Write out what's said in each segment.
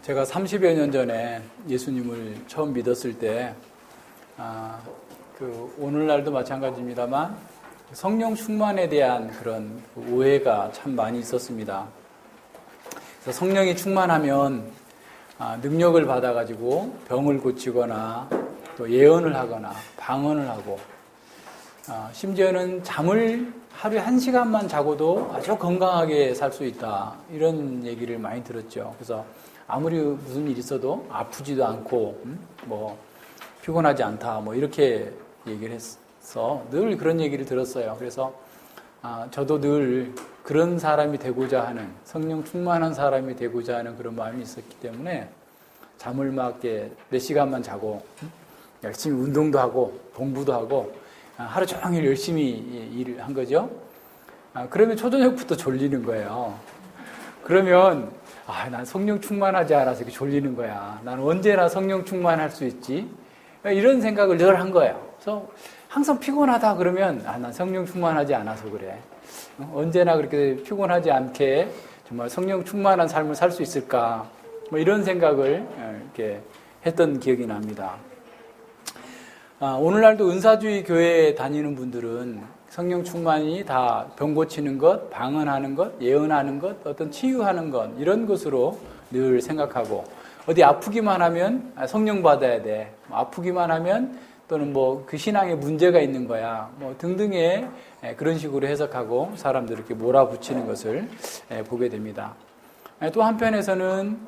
제가 30여 년 전에 예수님을 처음 믿었을 때, 오늘날도 마찬가지입니다만, 성령 충만에 대한 그런 오해가 참 많이 있었습니다. 그래서 성령이 충만하면, 능력을 받아가지고 병을 고치거나, 또 예언을 하거나, 방언을 하고, 심지어는 잠을 하루에 1시간만 자고도 아주 건강하게 살 수 있다. 이런 얘기를 많이 들었죠. 그래서 아무리 무슨 일이 있어도 아프지도 않고, 피곤하지 않다. 이렇게 얘기를 해서 늘 그런 얘기를 들었어요. 그래서, 저도 늘 그런 사람이 되고자 하는, 성령 충만한 사람이 되고자 하는 그런 마음이 있었기 때문에 잠을 몇 시간만 자고, 열심히 운동도 하고, 공부도 하고, 하루 종일 열심히 일을 한 거죠. 그러면 초저녁부터 졸리는 거예요. 그러면 난 성령 충만하지 않아서 이렇게 졸리는 거야. 난 언제나 성령 충만할 수 있지. 이런 생각을 늘 한 거예요. 그래서 항상 피곤하다 그러면 난 성령 충만하지 않아서 그래. 언제나 그렇게 피곤하지 않게 정말 성령 충만한 삶을 살 수 있을까. 이런 생각을 이렇게 했던 기억이 납니다. 오늘날도 은사주의 교회에 다니는 분들은 성령 충만이 다 병 고치는 것, 방언하는 것, 예언하는 것, 어떤 치유하는 것, 이런 것으로 늘 생각하고, 어디 아프기만 하면 성령 받아야 돼. 아프기만 하면 또는 그 신앙에 문제가 있는 거야. 등등의 그런 식으로 해석하고 사람들을 이렇게 몰아붙이는 것을 보게 됩니다. 또 한편에서는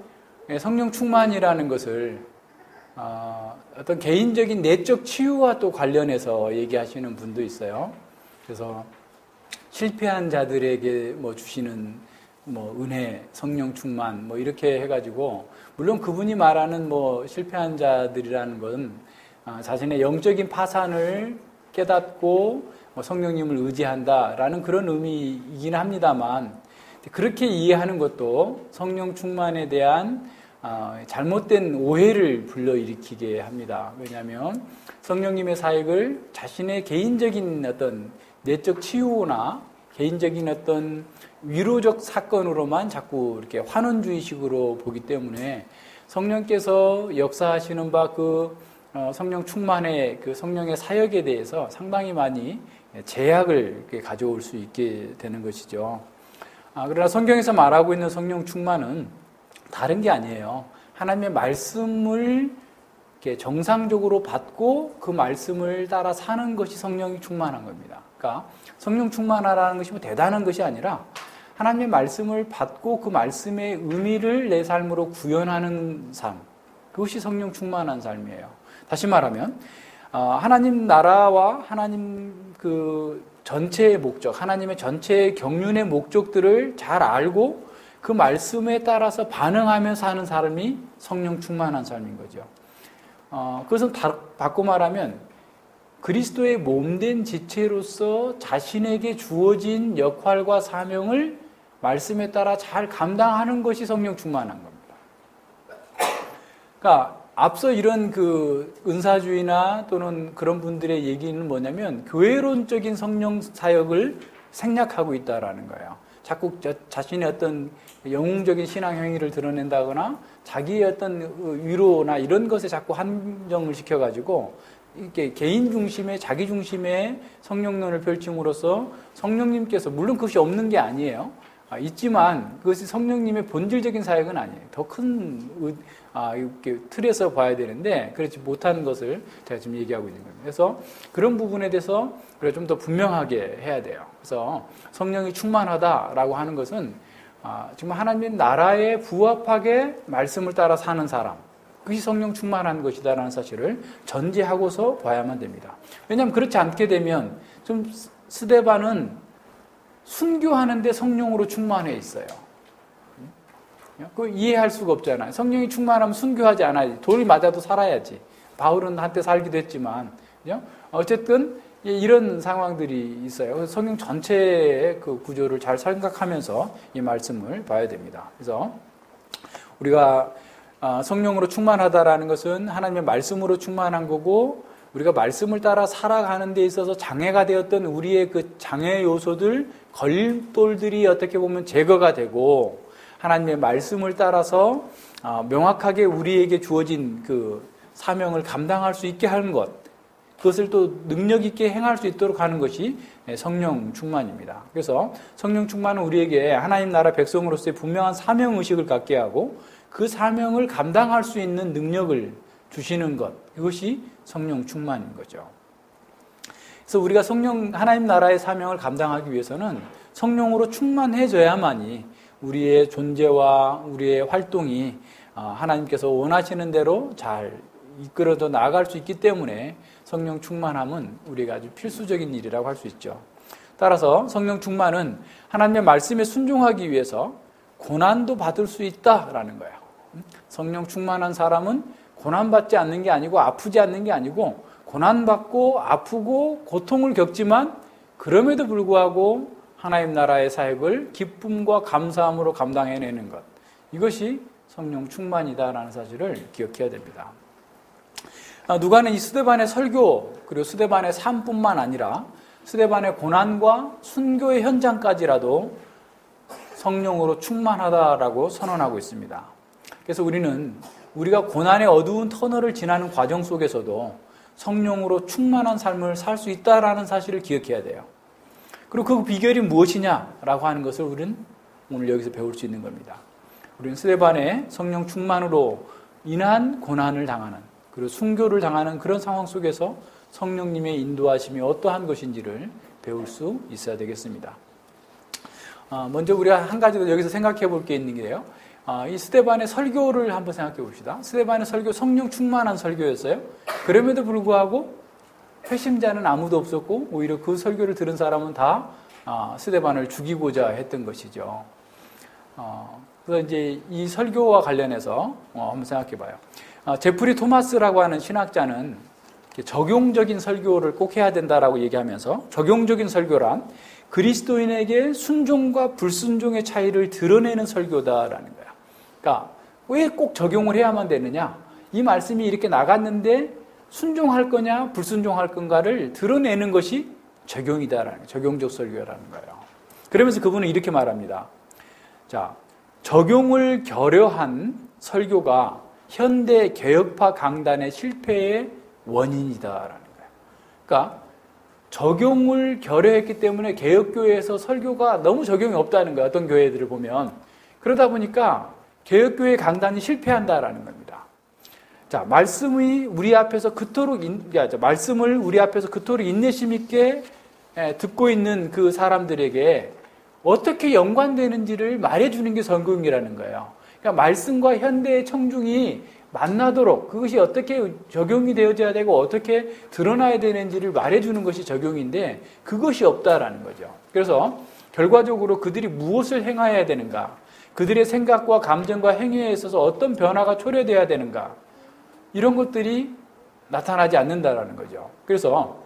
성령 충만이라는 것을 어떤 개인적인 내적 치유와 또 관련해서 얘기하시는 분도 있어요. 그래서 실패한 자들에게 주시는 은혜, 성령 충만 이렇게 해가지고, 물론 그분이 말하는 실패한 자들이라는 건 자신의 영적인 파산을 깨닫고 성령님을 의지한다라는 그런 의미이긴 합니다만, 그렇게 이해하는 것도 성령 충만에 대한 잘못된 오해를 불러일으키게 합니다. 왜냐하면 성령님의 사역을 자신의 개인적인 어떤 내적 치유나 개인적인 어떤 위로적 사건으로만 자꾸 이렇게 환원주의식으로 보기 때문에 성령께서 역사하시는 바 성령 충만의 성령의 사역에 대해서 상당히 많이 제약을 가져올 수 있게 되는 것이죠. 그러나 성경에서 말하고 있는 성령 충만은 다른 게 아니에요. 하나님의 말씀을 이렇게 정상적으로 받고 그 말씀을 따라 사는 것이 성령이 충만한 겁니다. 그러니까 성령 충만하라는 것이 대단한 것이 아니라 하나님의 말씀을 받고 그 말씀의 의미를 내 삶으로 구현하는 삶, 그것이 성령 충만한 삶이에요. 다시 말하면 하나님 나라와 하나님 전체의 목적, 하나님의 전체의 경륜의 목적들을 잘 알고 그 말씀에 따라서 반응하면서 하는 사람이 성령 충만한 삶인 거죠. 그것은 바꿔 말하면 그리스도의 몸된 지체로서 자신에게 주어진 역할과 사명을 말씀에 따라 잘 감당하는 것이 성령 충만한 겁니다. 그러니까 앞서 이런 은사주의나 또는 그런 분들의 얘기는 뭐냐면 교회론적인 성령 사역을 생략하고 있다라는 거예요. 자꾸 자신의 어떤 영웅적인 신앙 행위를 드러낸다거나 자기의 어떤 위로나 이런 것에 자꾸 한정을 시켜가지고 이렇게 개인 중심의 자기 중심의 성령론을 펼침으로써 성령님께서, 물론 그것이 없는 게 아니에요. 있지만 그것이 성령님의 본질적인 사역은 아니에요. 더 큰 이렇게 틀에서 봐야 되는데 그렇지 못하는 것을 제가 지금 얘기하고 있는 겁니다. 그래서 그런 부분에 대해서 좀 더 분명하게 해야 돼요. 그래서 성령이 충만하다라고 하는 것은 정말 하나님의 나라에 부합하게 말씀을 따라 사는 사람, 그것이 성령 충만한 것이다라는 사실을 전제하고서 봐야만 됩니다. 왜냐하면 그렇지 않게 되면 좀 스데반은 순교하는데 성령으로 충만해 있어요. 그거 이해할 수가 없잖아요. 성령이 충만하면 순교하지 않아야지. 돌이 맞아도 살아야지. 바울은 한때 살기도 했지만, 어쨌든 이런 상황들이 있어요. 그래서 성령 전체의 그 구조를 잘 생각하면서 이 말씀을 봐야 됩니다. 그래서 우리가 성령으로 충만하다라는 것은 하나님의 말씀으로 충만한 거고, 우리가 말씀을 따라 살아가는 데 있어서 장애가 되었던 우리의 그 장애 요소들, 걸림돌들이 어떻게 보면 제거가 되고, 하나님의 말씀을 따라서 명확하게 우리에게 주어진 그 사명을 감당할 수 있게 하는 것, 그것을 또 능력 있게 행할 수 있도록 하는 것이 성령 충만입니다. 그래서 성령 충만은 우리에게 하나님 나라 백성으로서의 분명한 사명의식을 갖게 하고 그 사명을 감당할 수 있는 능력을 주시는 것, 이것이 성령 충만인 거죠. 그래서 우리가 하나님 나라의 사명을 감당하기 위해서는 성령으로 충만해져야만이 우리의 존재와 우리의 활동이 하나님께서 원하시는 대로 잘 이끌어져 나아갈 수 있기 때문에 성령 충만함은 우리가 아주 필수적인 일이라고 할 수 있죠. 따라서 성령 충만은 하나님의 말씀에 순종하기 위해서 고난도 받을 수 있다라는 거예요. 성령 충만한 사람은 고난받지 않는 게 아니고 아프지 않는 게 아니고 고난받고 아프고 고통을 겪지만 그럼에도 불구하고 하나님 나라의 사역을 기쁨과 감사함으로 감당해내는 것, 이것이 성령 충만이다라는 사실을 기억해야 됩니다. 누가는 이 스데반의 설교 그리고 스데반의 삶뿐만 아니라 스데반의 고난과 순교의 현장까지라도 성령으로 충만하다라고 선언하고 있습니다. 그래서 우리가 고난의 어두운 터널을 지나는 과정 속에서도 성령으로 충만한 삶을 살 수 있다라는 사실을 기억해야 돼요. 그리고 그 비결이 무엇이냐라고 하는 것을 우리는 오늘 여기서 배울 수 있는 겁니다. 우리는 스데반의 성령 충만으로 인한 고난을 당하는, 그리고 순교를 당하는 그런 상황 속에서 성령님의 인도하심이 어떠한 것인지를 배울 수 있어야 되겠습니다. 먼저 우리가 한 가지 더 여기서 생각해 볼 게 있는 게요. 이 스데반의 설교를 한번 생각해 봅시다. 스데반의 설교, 성령 충만한 설교였어요. 그럼에도 불구하고 회심자는 아무도 없었고 오히려 그 설교를 들은 사람은 다 스데반을 죽이고자 했던 것이죠. 그래서 이제 이 설교와 관련해서 한번 생각해 봐요. 제프리 토마스라고 하는 신학자는 적용적인 설교를 꼭 해야 된다라고 얘기하면서, 적용적인 설교란 그리스도인에게 순종과 불순종의 차이를 드러내는 설교다라는 거야. 그러니까 왜 꼭 적용을 해야만 되느냐? 이 말씀이 이렇게 나갔는데 순종할 거냐 불순종할 건가를 드러내는 것이 적용이다라는 거예요. 적용적 설교라는 거예요. 그러면서 그분은 이렇게 말합니다. 자, 적용을 결여한 설교가 현대 개혁파 강단의 실패의 원인이다라는 거예요. 그러니까 적용을 결여했기 때문에 개혁교회에서 설교가 너무 적용이 없다는 거예요. 어떤 교회들을 보면. 그러다 보니까 개혁교회 강단이 실패한다라는 겁니다. 자, 말씀을 우리 앞에서 그토록 인내심 있게 듣고 있는 그 사람들에게 어떻게 연관되는지를 말해주는 게 성경이라는 거예요. 그러니까 말씀과 현대의 청중이 만나도록 그것이 어떻게 적용이 되어져야 되고 어떻게 드러나야 되는지를 말해주는 것이 적용인데 그것이 없다라는 거죠. 그래서 결과적으로 그들이 무엇을 행해야 되는가, 그들의 생각과 감정과 행위에 있어서 어떤 변화가 초래돼야 되는가, 이런 것들이 나타나지 않는다라는 거죠. 그래서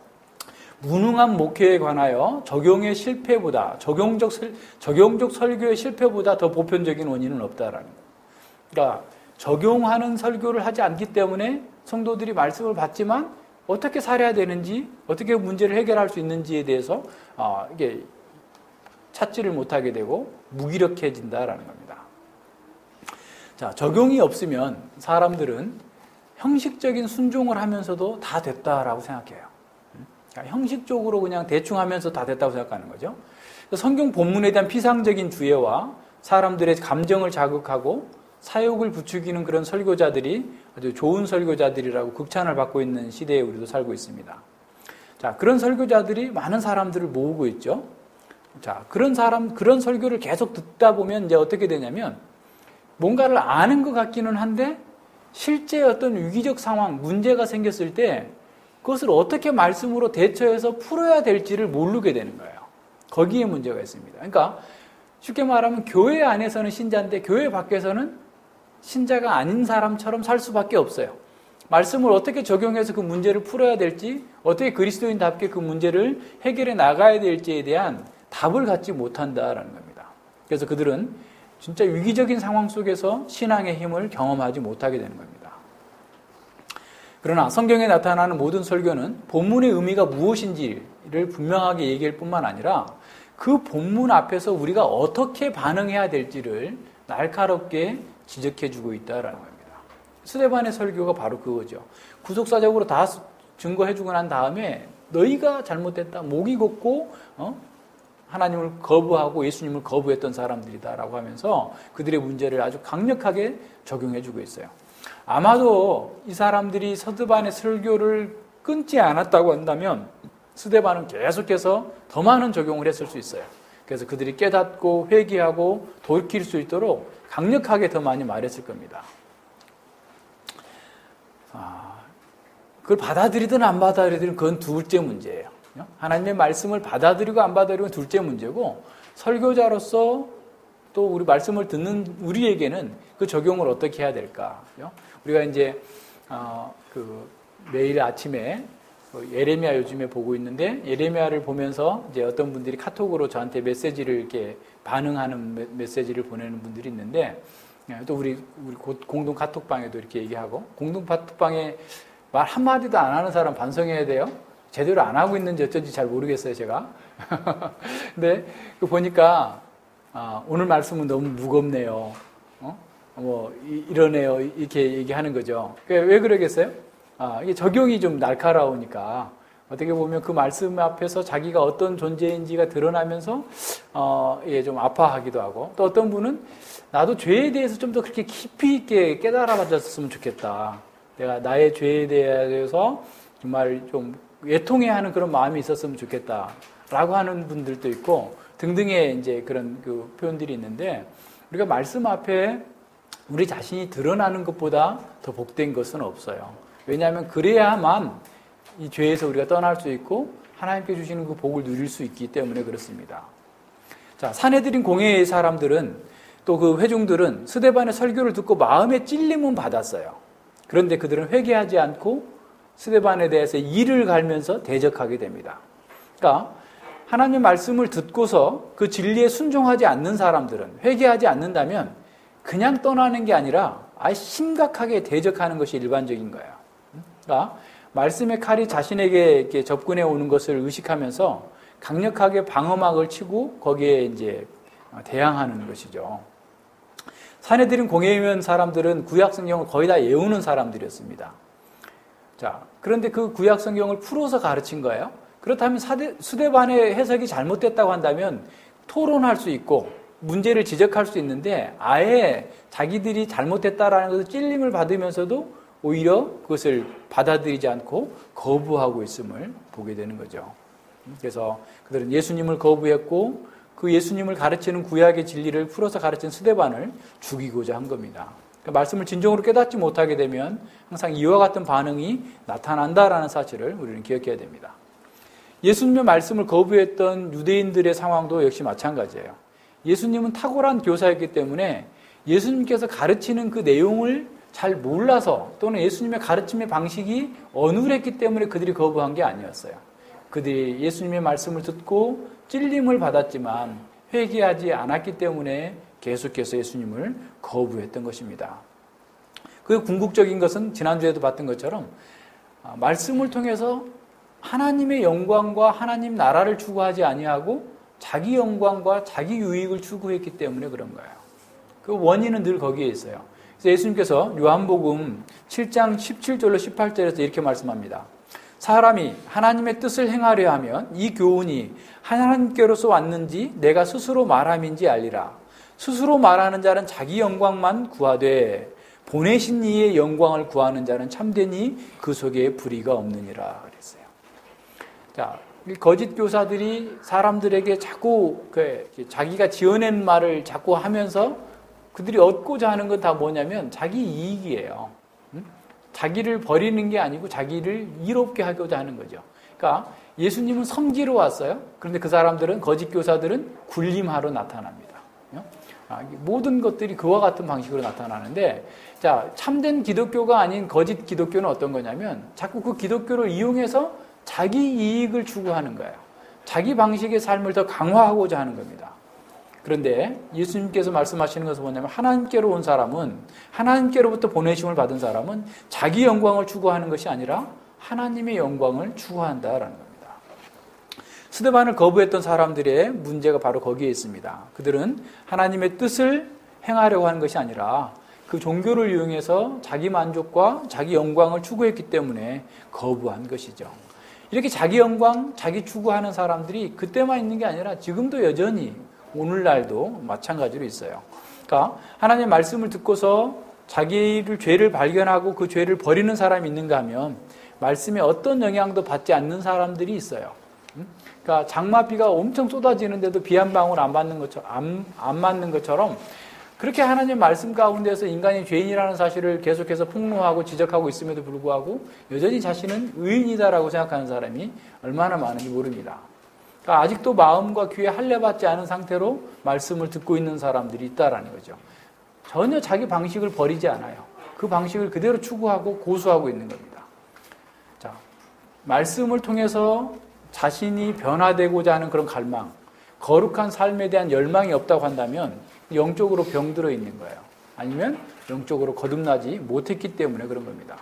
무능한 목회에 관하여 적용의 실패보다, 적용적 설교의 실패보다 더 보편적인 원인은 없다라는 거예요. 그러니까 적용하는 설교를 하지 않기 때문에 성도들이 말씀을 받지만 어떻게 살아야 되는지, 어떻게 문제를 해결할 수 있는지에 대해서 이게 찾지를 못하게 되고 무기력해진다라는 겁니다. 자, 적용이 없으면 사람들은 형식적인 순종을 하면서도 다 됐다라고 생각해요. 그러니까 형식적으로 그냥 대충 하면서 다 됐다고 생각하는 거죠. 성경 본문에 대한 피상적인 주의와 사람들의 감정을 자극하고 사욕을 부추기는 그런 설교자들이 아주 좋은 설교자들이라고 극찬을 받고 있는 시대에 우리도 살고 있습니다. 자, 그런 설교자들이 많은 사람들을 모으고 있죠. 자, 그런 설교를 계속 듣다 보면 이제 어떻게 되냐면 뭔가를 아는 것 같기는 한데 실제 어떤 위기적 상황, 문제가 생겼을 때 그것을 어떻게 말씀으로 대처해서 풀어야 될지를 모르게 되는 거예요. 거기에 문제가 있습니다. 그러니까 쉽게 말하면 교회 안에서는 신자인데 교회 밖에서는 신자가 아닌 사람처럼 살 수밖에 없어요. 말씀을 어떻게 적용해서 그 문제를 풀어야 될지, 어떻게 그리스도인답게 그 문제를 해결해 나가야 될지에 대한 답을 갖지 못한다라는 겁니다. 그래서 그들은 진짜 위기적인 상황 속에서 신앙의 힘을 경험하지 못하게 되는 겁니다. 그러나 성경에 나타나는 모든 설교는 본문의 의미가 무엇인지를 분명하게 얘기할 뿐만 아니라 그 본문 앞에서 우리가 어떻게 반응해야 될지를 날카롭게 지적해주고 있다라는 겁니다. 스데반의 설교가 바로 그거죠. 구속사적으로 다 증거해주고 난 다음에 너희가 잘못됐다, 목이 곱고 하나님을 거부하고 예수님을 거부했던 사람들이다라고 하면서 그들의 문제를 아주 강력하게 적용해주고 있어요. 아마도 이 사람들이 스데반의 설교를 끊지 않았다고 한다면 스데반은 계속해서 더 많은 적용을 했을 수 있어요. 그래서 그들이 깨닫고 회개하고 돌이킬 수 있도록 강력하게 더 많이 말했을 겁니다. 그걸 받아들이든 안 받아들이든 그건 둘째 문제예요. 하나님의 말씀을 받아들이고 안 받아들이면 둘째 문제고, 설교자로서 또 우리 말씀을 듣는 우리에게는 그 적용을 어떻게 해야 될까? 우리가 이제 매일 아침에 예레미야 요즘에 보고 있는데, 예레미야를 보면서 이제 어떤 분들이 카톡으로 저한테 메시지를 이렇게 반응하는 메시지를 보내는 분들이 있는데, 또 우리 공동 카톡방에도 이렇게 얘기하고, 공동 카톡방에 말 한마디도 안 하는 사람 반성해야 돼요. 제대로 안 하고 있는지 어쩐지 잘 모르겠어요, 제가. 근데 보니까 오늘 말씀은 너무 무겁네요. 이러네요. 이렇게 얘기하는 거죠. 왜 그러겠어요? 이게 적용이 좀 날카로우니까 어떻게 보면 그 말씀 앞에서 자기가 어떤 존재인지가 드러나면서 좀 아파하기도 하고, 또 어떤 분은 나도 죄에 대해서 좀 더 그렇게 깊이 있게 깨달아 가졌으면 좋겠다. 내가 나의 죄에 대해서 정말 좀 애통해하는 그런 마음이 있었으면 좋겠다라고 하는 분들도 있고 등등의 이제 그런 그 표현들이 있는데, 우리가 말씀 앞에 우리 자신이 드러나는 것보다 더 복된 것은 없어요. 왜냐하면 그래야만 이 죄에서 우리가 떠날 수 있고 하나님께 주시는 그 복을 누릴 수 있기 때문에 그렇습니다. 자, 사내들인 공회의 사람들은, 또 그 회중들은 스데반의 설교를 듣고 마음의 찔림은 받았어요. 그런데 그들은 회개하지 않고 스데반에 대해서 이를 갈면서 대적하게 됩니다. 그러니까 하나님의 말씀을 듣고서 그 진리에 순종하지 않는 사람들은, 회개하지 않는다면 그냥 떠나는 게 아니라 아예 심각하게 대적하는 것이 일반적인 거예요. 그러니까 말씀의 칼이 자신에게 이렇게 접근해 오는 것을 의식하면서 강력하게 방어막을 치고 거기에 이제 대항하는 것이죠. 사내들인 공회의원 사람들은 구약 성경을 거의 다 외우는 사람들이었습니다. 자, 그런데 그 구약 성경을 풀어서 가르친 거예요. 그렇다면 스데반의 해석이 잘못됐다고 한다면 토론할 수 있고 문제를 지적할 수 있는데, 아예 자기들이 잘못됐다라는 것을 찔림을 받으면서도 오히려 그것을 받아들이지 않고 거부하고 있음을 보게 되는 거죠. 그래서 그들은 예수님을 거부했고 그 예수님을 가르치는 구약의 진리를 풀어서 가르친 스데반을 죽이고자 한 겁니다. 그러니까 말씀을 진정으로 깨닫지 못하게 되면 항상 이와 같은 반응이 나타난다라는 사실을 우리는 기억해야 됩니다. 예수님의 말씀을 거부했던 유대인들의 상황도 역시 마찬가지예요. 예수님은 탁월한 교사였기 때문에 예수님께서 가르치는 그 내용을 잘 몰라서, 또는 예수님의 가르침의 방식이 어눌했기 때문에 그들이 거부한 게 아니었어요. 그들이 예수님의 말씀을 듣고 찔림을 받았지만 회개하지 않았기 때문에 계속해서 예수님을 거부했던 것입니다. 그 궁극적인 것은 지난주에도 봤던 것처럼 말씀을 통해서 하나님의 영광과 하나님 나라를 추구하지 아니하고 자기 영광과 자기 유익을 추구했기 때문에 그런 거예요. 그 원인은 늘 거기에 있어요. 그래서 예수님께서 요한복음 7장 17절로 18절에서 이렇게 말씀합니다. 사람이 하나님의 뜻을 행하려 하면 이 교훈이 하나님께로서 왔는지 내가 스스로 말함인지 알리라. 스스로 말하는 자는 자기 영광만 구하되 보내신 이의 영광을 구하는 자는 참되니 그 속에 불의가 없느니라 그랬어요. 자, 거짓 교사들이 사람들에게 자꾸 자기가 지어낸 말을 자꾸 하면서 그들이 얻고자 하는 건 다 뭐냐면 자기 이익이에요. 자기를 버리는 게 아니고 자기를 이롭게 하고자 하는 거죠. 그러니까 예수님은 섬기러 왔어요. 그런데 그 사람들은, 거짓 교사들은 군림하러 나타납니다. 모든 것들이 그와 같은 방식으로 나타나는데, 자, 참된 기독교가 아닌 거짓 기독교는 어떤 거냐면 자꾸 그 기독교를 이용해서 자기 이익을 추구하는 거예요. 자기 방식의 삶을 더 강화하고자 하는 겁니다. 그런데 예수님께서 말씀하시는 것은 뭐냐면, 하나님께로 온 사람은, 하나님께로부터 보내심을 받은 사람은 자기 영광을 추구하는 것이 아니라 하나님의 영광을 추구한다라는 겁니다. 스데반을 거부했던 사람들의 문제가 바로 거기에 있습니다. 그들은 하나님의 뜻을 행하려고 하는 것이 아니라 그 종교를 이용해서 자기 만족과 자기 영광을 추구했기 때문에 거부한 것이죠. 이렇게 자기 영광, 자기 추구하는 사람들이 그때만 있는 게 아니라 지금도 여전히 오늘날도 마찬가지로 있어요. 그러니까 하나님의 말씀을 듣고서 자기를 죄를 발견하고 그 죄를 버리는 사람이 있는가 하면 말씀에 어떤 영향도 받지 않는 사람들이 있어요. 그러니까 장마비가 엄청 쏟아지는데도 비 한 방울 안 맞는 것처럼 그렇게 하나님의 말씀 가운데서 인간이 죄인이라는 사실을 계속해서 폭로하고 지적하고 있음에도 불구하고 여전히 자신은 의인이다라고 생각하는 사람이 얼마나 많은지 모릅니다. 그러니까 아직도 마음과 귀에 할례받지 않은 상태로 말씀을 듣고 있는 사람들이 있다라는 거죠. 전혀 자기 방식을 버리지 않아요. 그 방식을 그대로 추구하고 고수하고 있는 겁니다. 자, 말씀을 통해서 자신이 변화되고자 하는 그런 갈망, 거룩한 삶에 대한 열망이 없다고 한다면 영적으로 병들어 있는 거예요. 아니면 영적으로 거듭나지 못했기 때문에 그런 겁니다.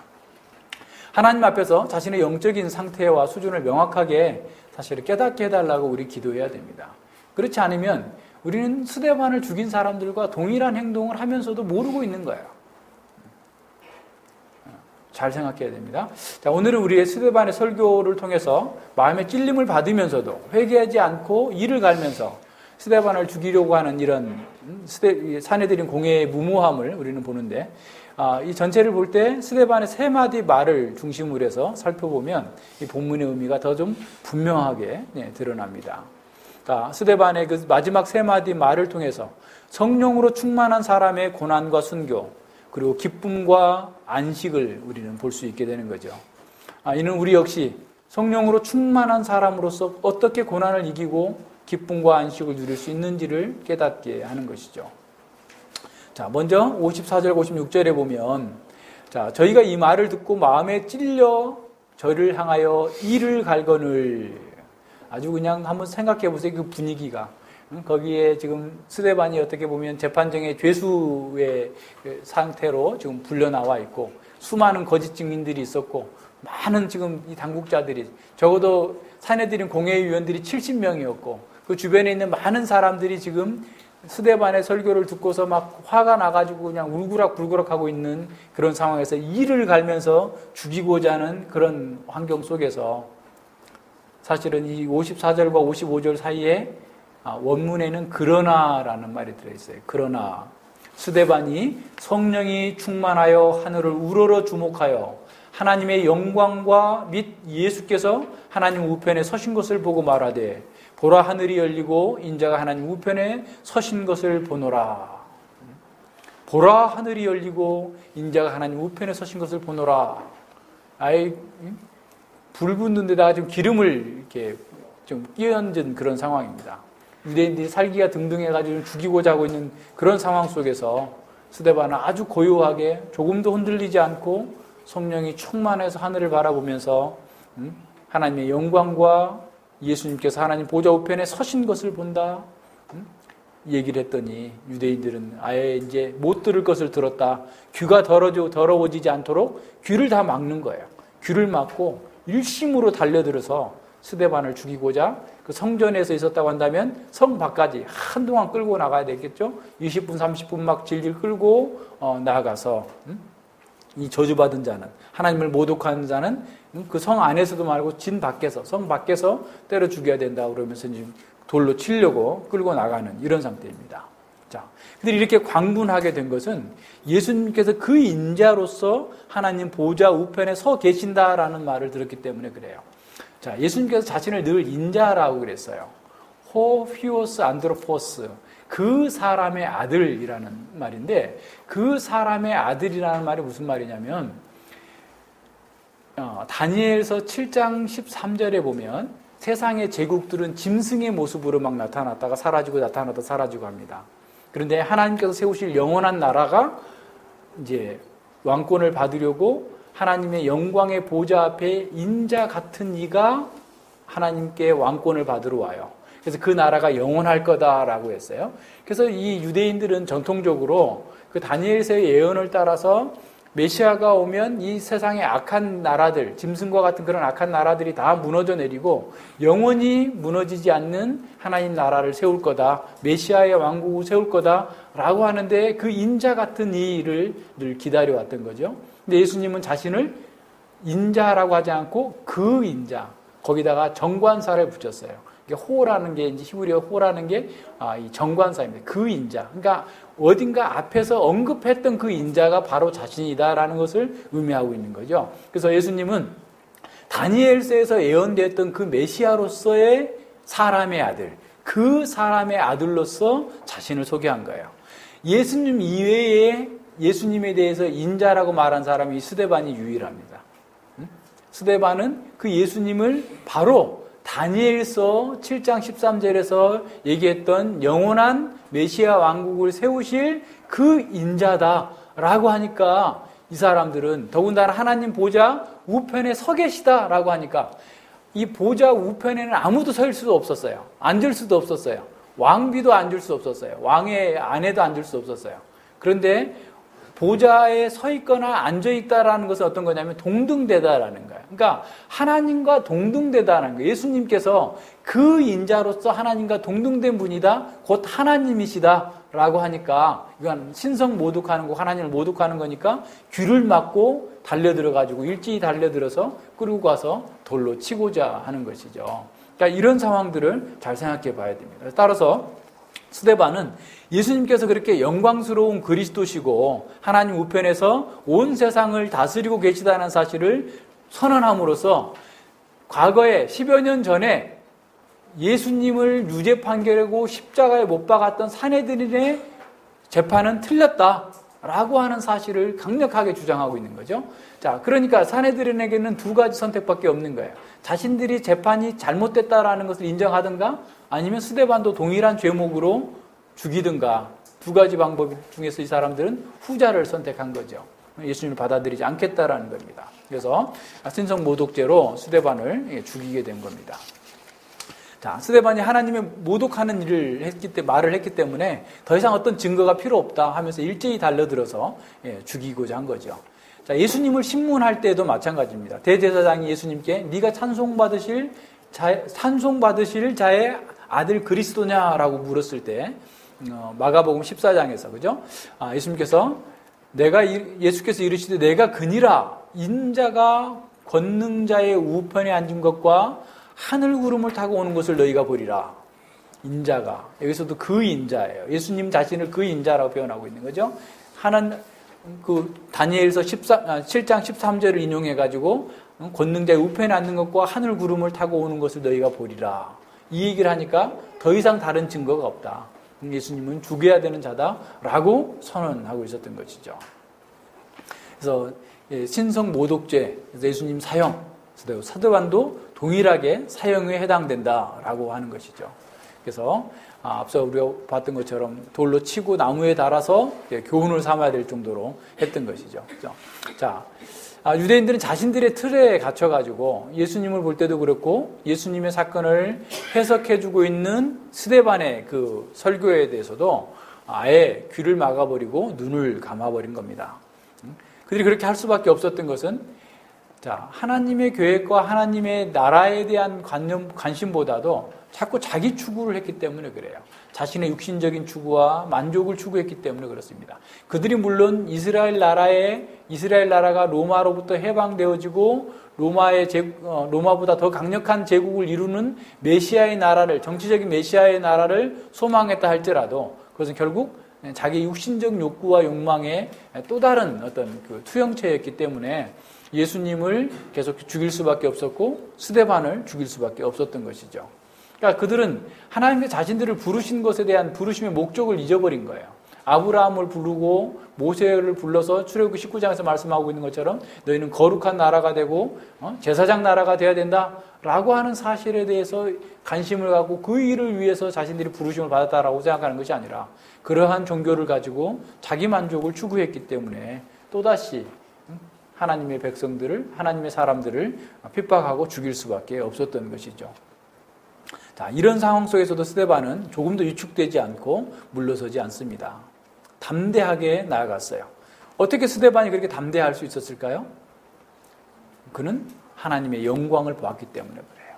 하나님 앞에서 자신의 영적인 상태와 수준을 명확하게 사실 깨닫게 해달라고 우리 기도해야 됩니다. 그렇지 않으면 우리는 스데반을 죽인 사람들과 동일한 행동을 하면서도 모르고 있는 거예요. 잘 생각해야 됩니다. 자, 오늘은 우리의 스데반의 설교를 통해서 마음의 찔림을 받으면서도 회개하지 않고 이를 갈면서 스데반을 죽이려고 하는 이런 사내들인 공회의 무모함을 우리는 보는데, 이 전체를 볼 때 스데반의 세 마디 말을 중심으로 해서 살펴보면 이 본문의 의미가 더 좀 분명하게 드러납니다. 그러니까 스데반의 그 마지막 세 마디 말을 통해서 성령으로 충만한 사람의 고난과 순교, 그리고 기쁨과 안식을 우리는 볼 수 있게 되는 거죠. 이는 우리 역시 성령으로 충만한 사람으로서 어떻게 고난을 이기고 기쁨과 안식을 누릴 수 있는지를 깨닫게 하는 것이죠. 자, 먼저 54절, 56절에 보면, 자, 저희가 이 말을 듣고 마음에 찔려 저를 향하여 이를 갈거늘. 아주 그냥 한번 생각해 보세요. 그 분위기가. 거기에 지금 스데반이 어떻게 보면 재판정의 죄수의 상태로 지금 불려나와 있고, 수많은 거짓 증인들이 있었고, 많은 지금 이 당국자들이, 적어도 사내들인 공회의원들이 70명이었고, 그 주변에 있는 많은 사람들이 지금 스데반의 설교를 듣고서 막 화가 나가지고 그냥 울그락불그락 하고 있는 그런 상황에서 이를 갈면서 죽이고자 하는 그런 환경 속에서 사실은 이 54절과 55절 사이에 원문에는 그러나라는 말이 들어있어요. 그러나 스데반이 성령이 충만하여 하늘을 우러러 주목하여 하나님의 영광과 및 예수께서 하나님 우편에 서신 것을 보고 말하되 보라 하늘이 열리고 인자가 하나님 우편에 서신 것을 보노라. 보라 하늘이 열리고 인자가 하나님 우편에 서신 것을 보노라. 불 붙는 데다가 지금 기름을 이렇게 좀 끼얹은 그런 상황입니다. 유대인들이 살기가 등등해가지고 죽이고자 하고 있는 그런 상황 속에서 스데반은 아주 고요하게 조금도 흔들리지 않고 성령이 충만해서 하늘을 바라보면서 하나님의 영광과 예수님께서 하나님 보좌 우편에 서신 것을 본다. 얘기를 했더니 유대인들은 아예 이제 못 들을 것을 들었다. 귀가 더러워지지 않도록 귀를 다 막는 거예요. 귀를 막고 일심으로 달려들어서 스데반을 죽이고자 그 성전에서 있었다고 한다면 성 밖까지 한동안 끌고 나가야 되겠죠. 20분, 30분 막 질질 끌고 나아가서 이 저주받은 자는, 하나님을 모독하는 자는 그 성 안에서도 말고 진 밖에서, 성 밖에서 때려 죽여야 된다 그러면서 지금 돌로 치려고 끌고 나가는 이런 상태입니다. 자, 근데 이렇게 광분하게 된 것은 예수님께서 그 인자로서 하나님 보좌 우편에 서 계신다라는 말을 들었기 때문에 그래요. 자, 예수님께서 자신을 늘 인자라고 그랬어요. 호 휘오스 안드로포스, 그 사람의 아들이라는 말인데, 그 사람의 아들이라는 말이 무슨 말이냐면 다니엘서 7장 13절에 보면 세상의 제국들은 짐승의 모습으로 막 나타났다가 사라지고 나타났다 사라지고 합니다. 그런데 하나님께서 세우실 영원한 나라가 이제 왕권을 받으려고 하나님의 영광의 보좌 앞에 인자 같은 이가 하나님께 왕권을 받으러 와요. 그래서 그 나라가 영원할 거다라고 했어요. 그래서 이 유대인들은 전통적으로 그 다니엘서의 예언을 따라서 메시아가 오면 이 세상의 악한 나라들, 짐승과 같은 그런 악한 나라들이 다 무너져 내리고 영원히 무너지지 않는 하나님 나라를 세울 거다. 메시아의 왕국을 세울 거다라고 하는데 그 인자 같은 이 일을 늘 기다려왔던 거죠. 근데 예수님은 자신을 인자라고 하지 않고 그 인자, 거기다가 정관사를 붙였어요. 호라는 게 이제 히브리어 호라는 게 이 정관사입니다. 그 인자. 그러니까 어딘가 앞에서 언급했던 그 인자가 바로 자신이다라는 것을 의미하고 있는 거죠. 그래서 예수님은 다니엘서에서 예언되었던 그 메시아로서의 사람의 아들, 그 사람의 아들로서 자신을 소개한 거예요. 예수님 이외에 예수님에 대해서 인자라고 말한 사람이 스데반이 유일합니다. 스데반은 그 예수님을 바로 다니엘서 7장 13절에서 얘기했던 영원한 메시아 왕국을 세우실 그 인자다라고 하니까 이 사람들은 더군다나 하나님 보좌 우편에 서 계시다라고 하니까 이 보좌 우편에는 아무도 설 수도 없었어요. 앉을 수도 없었어요. 왕비도 앉을 수 없었어요. 왕의 아내도 앉을 수 없었어요. 그런데 보좌에 서 있거나 앉아 있다라는 것은 어떤 거냐면 동등되다라는 거예요. 그러니까 하나님과 동등되다라는 거예요. 예수님께서 그 인자로서 하나님과 동등된 분이다. 곧 하나님이시다라고 하니까 이건 신성 모독하는 거, 하나님을 모독하는 거니까 귀를 막고 달려들어가지고 일찍이 달려들어서 끌고 가서 돌로 치고자 하는 것이죠. 그러니까 이런 상황들을 잘 생각해 봐야 됩니다. 따라서 스데반은 예수님께서 그렇게 영광스러운 그리스도시고 하나님 우편에서 온 세상을 다스리고 계시다는 사실을 선언함으로써 과거에 10여 년 전에 예수님을 유죄 판결하고 십자가에 못 박았던 사내들인의 재판은 틀렸다라고 하는 사실을 강력하게 주장하고 있는 거죠. 자, 그러니까 사내들에게는 두 가지 선택밖에 없는 거예요. 자신들이 재판이 잘못됐다라는 것을 인정하든가 아니면 스데반도 동일한 죄목으로 죽이든가 두 가지 방법 중에서 이 사람들은 후자를 선택한 거죠. 예수님을 받아들이지 않겠다라는 겁니다. 그래서 신성 모독죄로 스데반을 죽이게 된 겁니다. 자, 스데반이 하나님의 모독하는 일을 말을 했기 때문에 더 이상 어떤 증거가 필요 없다 하면서 일제히 달려들어서 죽이고자 한 거죠. 자, 예수님을 신문할 때도 마찬가지입니다. 대제사장이 예수님께 네가 찬송받으실 자의 아들 그리스도냐라고 물었을 때 마가복음 14장에서 그죠? 예수님께서 예수께서 이르시되 내가 그니라 인자가 권능자의 우편에 앉은 것과 하늘 구름을 타고 오는 것을 너희가 보리라. 인자가 여기서도 그 인자예요. 예수님 자신을 그 인자라고 표현하고 있는 거죠. 다니엘서 7장 13절을 인용해 가지고 권능자의 우편에 앉는 것과 하늘 구름을 타고 오는 것을 너희가 보리라. 이 얘기를 하니까 더 이상 다른 증거가 없다. 예수님은 죽여야 되는 자다라고 선언하고 있었던 것이죠. 그래서 신성 모독죄, 예수님 사형, 스데반도 동일하게 사형에 해당된다라고 하는 것이죠. 그래서 앞서 우리가 봤던 것처럼 돌로 치고 나무에 달아서 교훈을 삼아야 될 정도로 했던 것이죠. 그렇죠? 자, 유대인들은 자신들의 틀에 갇혀가지고 예수님을 볼 때도 그렇고 예수님의 사건을 해석해주고 있는 스데반의 그 설교에 대해서도 아예 귀를 막아버리고 눈을 감아버린 겁니다. 그들이 그렇게 할 수밖에 없었던 것은 하나님의 계획과 하나님의 나라에 대한 관심보다도 자꾸 자기 추구를 했기 때문에 그래요. 자신의 육신적인 추구와 만족을 추구했기 때문에 그렇습니다. 그들이 물론 이스라엘 나라가 로마로부터 해방되어지고 로마보다 더 강력한 제국을 이루는 메시아의 나라를, 정치적인 메시아의 나라를 소망했다 할지라도 그것은 결국 자기 육신적 욕구와 욕망의 또 다른 어떤 그 투영체였기 때문에 예수님을 계속 죽일 수밖에 없었고 스데반을 죽일 수밖에 없었던 것이죠. 그러니까 그들은 하나님의 자신들을 부르신 것에 대한 부르심의 목적을 잊어버린 거예요. 아브라함을 부르고 모세를 불러서 출애굽기 19장에서 말씀하고 있는 것처럼 너희는 거룩한 나라가 되고 제사장 나라가 되어야 된다라고 하는 사실에 대해서 관심을 갖고 그 일을 위해서 자신들이 부르심을 받았다라고 생각하는 것이 아니라 그러한 종교를 가지고 자기 만족을 추구했기 때문에 또다시 하나님의 백성들을, 하나님의 사람들을 핍박하고 죽일 수밖에 없었던 것이죠. 자, 이런 상황 속에서도 스데반은 조금도 위축되지 않고 물러서지 않습니다. 담대하게 나아갔어요. 어떻게 스데반이 그렇게 담대할 수 있었을까요? 그는 하나님의 영광을 보았기 때문에 그래요.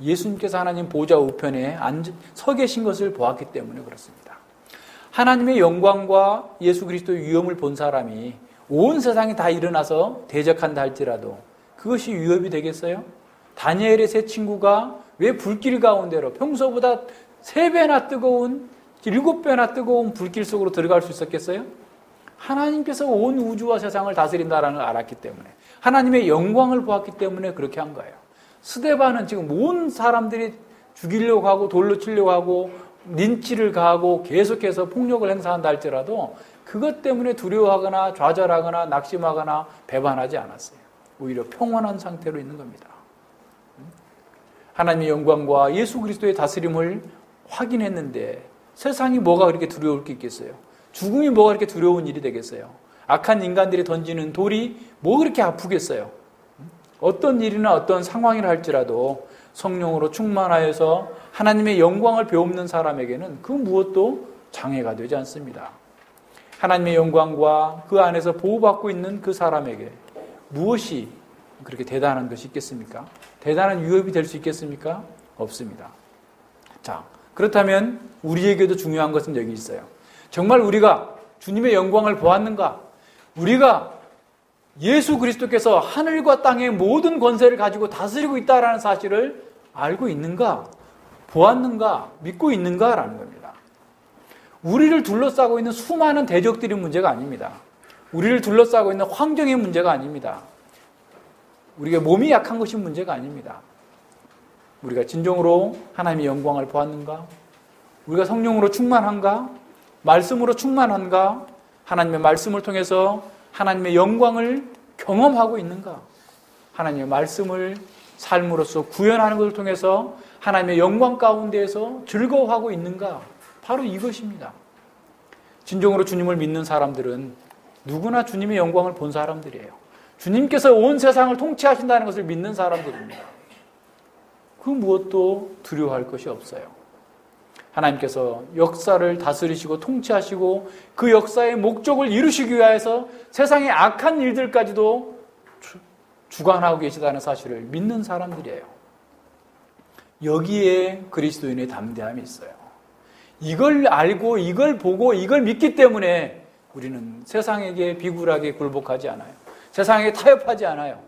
예수님께서 하나님 보좌 우편에 서 계신 것을 보았기 때문에 그렇습니다. 하나님의 영광과 예수 그리스도의 위엄을 본 사람이 온 세상이 다 일어나서 대적한다 할지라도 그것이 위협이 되겠어요? 다니엘의 세 친구가 왜 불길 가운데로 평소보다 3배나 뜨거운 7배나 뜨거운 불길 속으로 들어갈 수 있었겠어요? 하나님께서 온 우주와 세상을 다스린다라는 걸 알았기 때문에 하나님의 영광을 보았기 때문에 그렇게 한 거예요. 스데반은 지금 온 사람들이 죽이려고 하고 돌로 치려고 하고 린치를 가하고 계속해서 폭력을 행사한다 할지라도 그것 때문에 두려워하거나 좌절하거나 낙심하거나 배반하지 않았어요. 오히려 평온한 상태로 있는 겁니다. 하나님의 영광과 예수 그리스도의 다스림을 확인했는데 세상이 뭐가 그렇게 두려울 게 있겠어요? 죽음이 뭐가 그렇게 두려운 일이 되겠어요? 악한 인간들이 던지는 돌이 뭐 그렇게 아프겠어요? 어떤 일이나 어떤 상황이라 할지라도 성령으로 충만하여서 하나님의 영광을 배우는 사람에게는 그 무엇도 장애가 되지 않습니다. 하나님의 영광과 그 안에서 보호받고 있는 그 사람에게 무엇이 그렇게 대단한 것이 있겠습니까? 대단한 위협이 될 수 있겠습니까? 없습니다. 자, 그렇다면 우리에게도 중요한 것은 여기 있어요. 정말 우리가 주님의 영광을 보았는가? 우리가 예수 그리스도께서 하늘과 땅의 모든 권세를 가지고 다스리고 있다는 사실을 알고 있는가? 보았는가? 믿고 있는가라는 겁니다. 우리를 둘러싸고 있는 수많은 대적들이 문제가 아닙니다. 우리를 둘러싸고 있는 환경의 문제가 아닙니다. 우리가 몸이 약한 것이 문제가 아닙니다. 우리가 진정으로 하나님의 영광을 보았는가? 우리가 성령으로 충만한가? 말씀으로 충만한가? 하나님의 말씀을 통해서 하나님의 영광을 경험하고 있는가? 하나님의 말씀을 삶으로서 구현하는 것을 통해서 하나님의 영광 가운데에서 즐거워하고 있는가? 바로 이것입니다. 진정으로 주님을 믿는 사람들은 누구나 주님의 영광을 본 사람들이에요. 주님께서 온 세상을 통치하신다는 것을 믿는 사람들입니다. 그 무엇도 두려워할 것이 없어요. 하나님께서 역사를 다스리시고 통치하시고 그 역사의 목적을 이루시기 위해서 세상의 악한 일들까지도 주관하고 계시다는 사실을 믿는 사람들이에요. 여기에 그리스도인의 담대함이 있어요. 이걸 알고 이걸 보고 이걸 믿기 때문에 우리는 세상에게 비굴하게 굴복하지 않아요. 세상에 타협하지 않아요.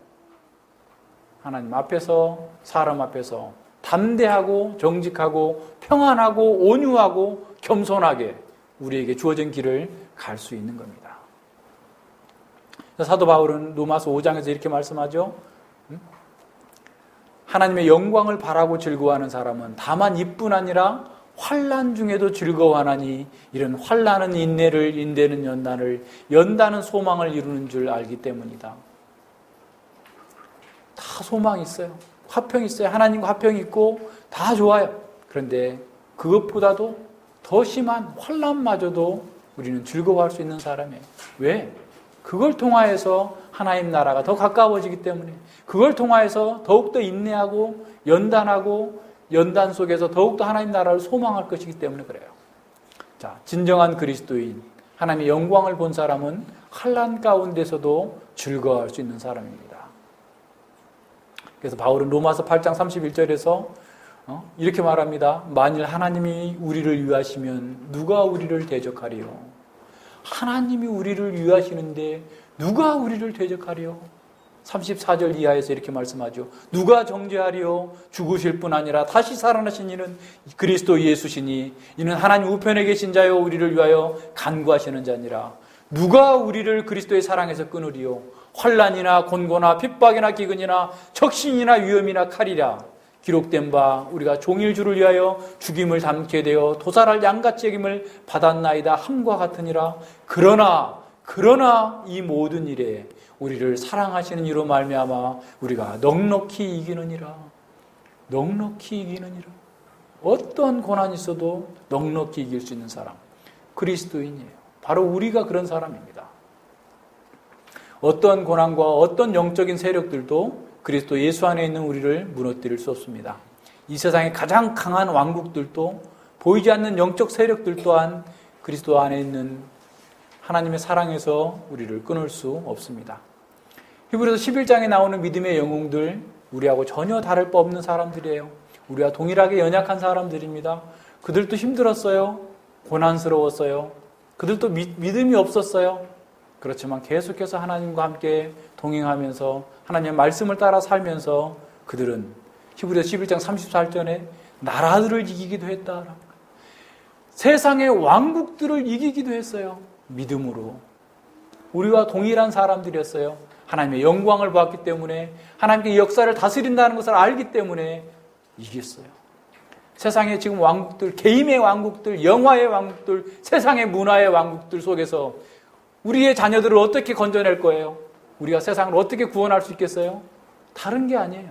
하나님 앞에서 사람 앞에서 담대하고 정직하고 평안하고 온유하고 겸손하게 우리에게 주어진 길을 갈 수 있는 겁니다. 사도 바울은 로마서 5장에서 이렇게 말씀하죠. 하나님의 영광을 바라고 즐거워하는 사람은 다만 이뿐 아니라 환난 중에도 즐거워하나니 이런 환난은 인내를, 인내는 연단을, 연단은 소망을 이루는 줄 알기 때문이다. 다 소망이 있어요. 화평이 있어요. 하나님과 화평이 있고 다 좋아요. 그런데 그것보다도 더 심한 환난마저도 우리는 즐거워할 수 있는 사람이에요. 왜? 그걸 통하여서 하나님 나라가 더 가까워지기 때문에, 그걸 통하여서 더욱더 인내하고 연단하고 연단 속에서 더욱더 하나님 나라를 소망할 것이기 때문에 그래요. 자, 진정한 그리스도인, 하나님의 영광을 본 사람은 환난 가운데서도 즐거워할 수 있는 사람입니다. 그래서 바울은 로마서 8장 31절에서 이렇게 말합니다. 만일 하나님이 우리를 위하시면 누가 우리를 대적하리요? 하나님이 우리를 위하시는데 누가 우리를 대적하리요? 34절 이하에서 이렇게 말씀하죠. 누가 정죄하리요? 죽으실 뿐 아니라 다시 살아나신 이는 그리스도 예수시니 이는 하나님 우편에 계신 자요 우리를 위하여 간구하시는 자니라. 누가 우리를 그리스도의 사랑에서 끊으리요? 환난이나 곤고나 핍박이나 기근이나 적신이나 위험이나 칼이라. 기록된 바 우리가 종일 주를 위하여 죽임을 담게 되어 도살할 양같이 여김을 받았나이다 함과 같으니라. 그러나 이 모든 일에 우리를 사랑하시는 이로 말미암아 우리가 넉넉히 이기느니라. 넉넉히 이기느니라. 어떤 고난이 있어도 넉넉히 이길 수 있는 사람, 그리스도인이에요. 바로 우리가 그런 사람입니다. 어떤 고난과 어떤 영적인 세력들도 그리스도 예수 안에 있는 우리를 무너뜨릴 수 없습니다. 이 세상의 가장 강한 왕국들도 보이지 않는 영적 세력들 또한 그리스도 안에 있는 하나님의 사랑에서 우리를 끊을 수 없습니다. 히브리서 11장에 나오는 믿음의 영웅들, 우리하고 전혀 다를 바 없는 사람들이에요. 우리와 동일하게 연약한 사람들입니다. 그들도 힘들었어요. 고난스러웠어요. 그들도 믿음이 없었어요. 그렇지만 계속해서 하나님과 함께 동행하면서 하나님의 말씀을 따라 살면서 그들은 히브리서 11장 34절에 나라들을 이기기도 했다. 세상의 왕국들을 이기기도 했어요. 믿음으로. 우리와 동일한 사람들이었어요. 하나님의 영광을 보았기 때문에, 하나님께 역사를 다스린다는 것을 알기 때문에 이겼어요. 세상의 지금 왕국들, 게임의 왕국들, 영화의 왕국들, 세상의 문화의 왕국들 속에서 우리의 자녀들을 어떻게 건져낼 거예요? 우리가 세상을 어떻게 구원할 수 있겠어요? 다른 게 아니에요.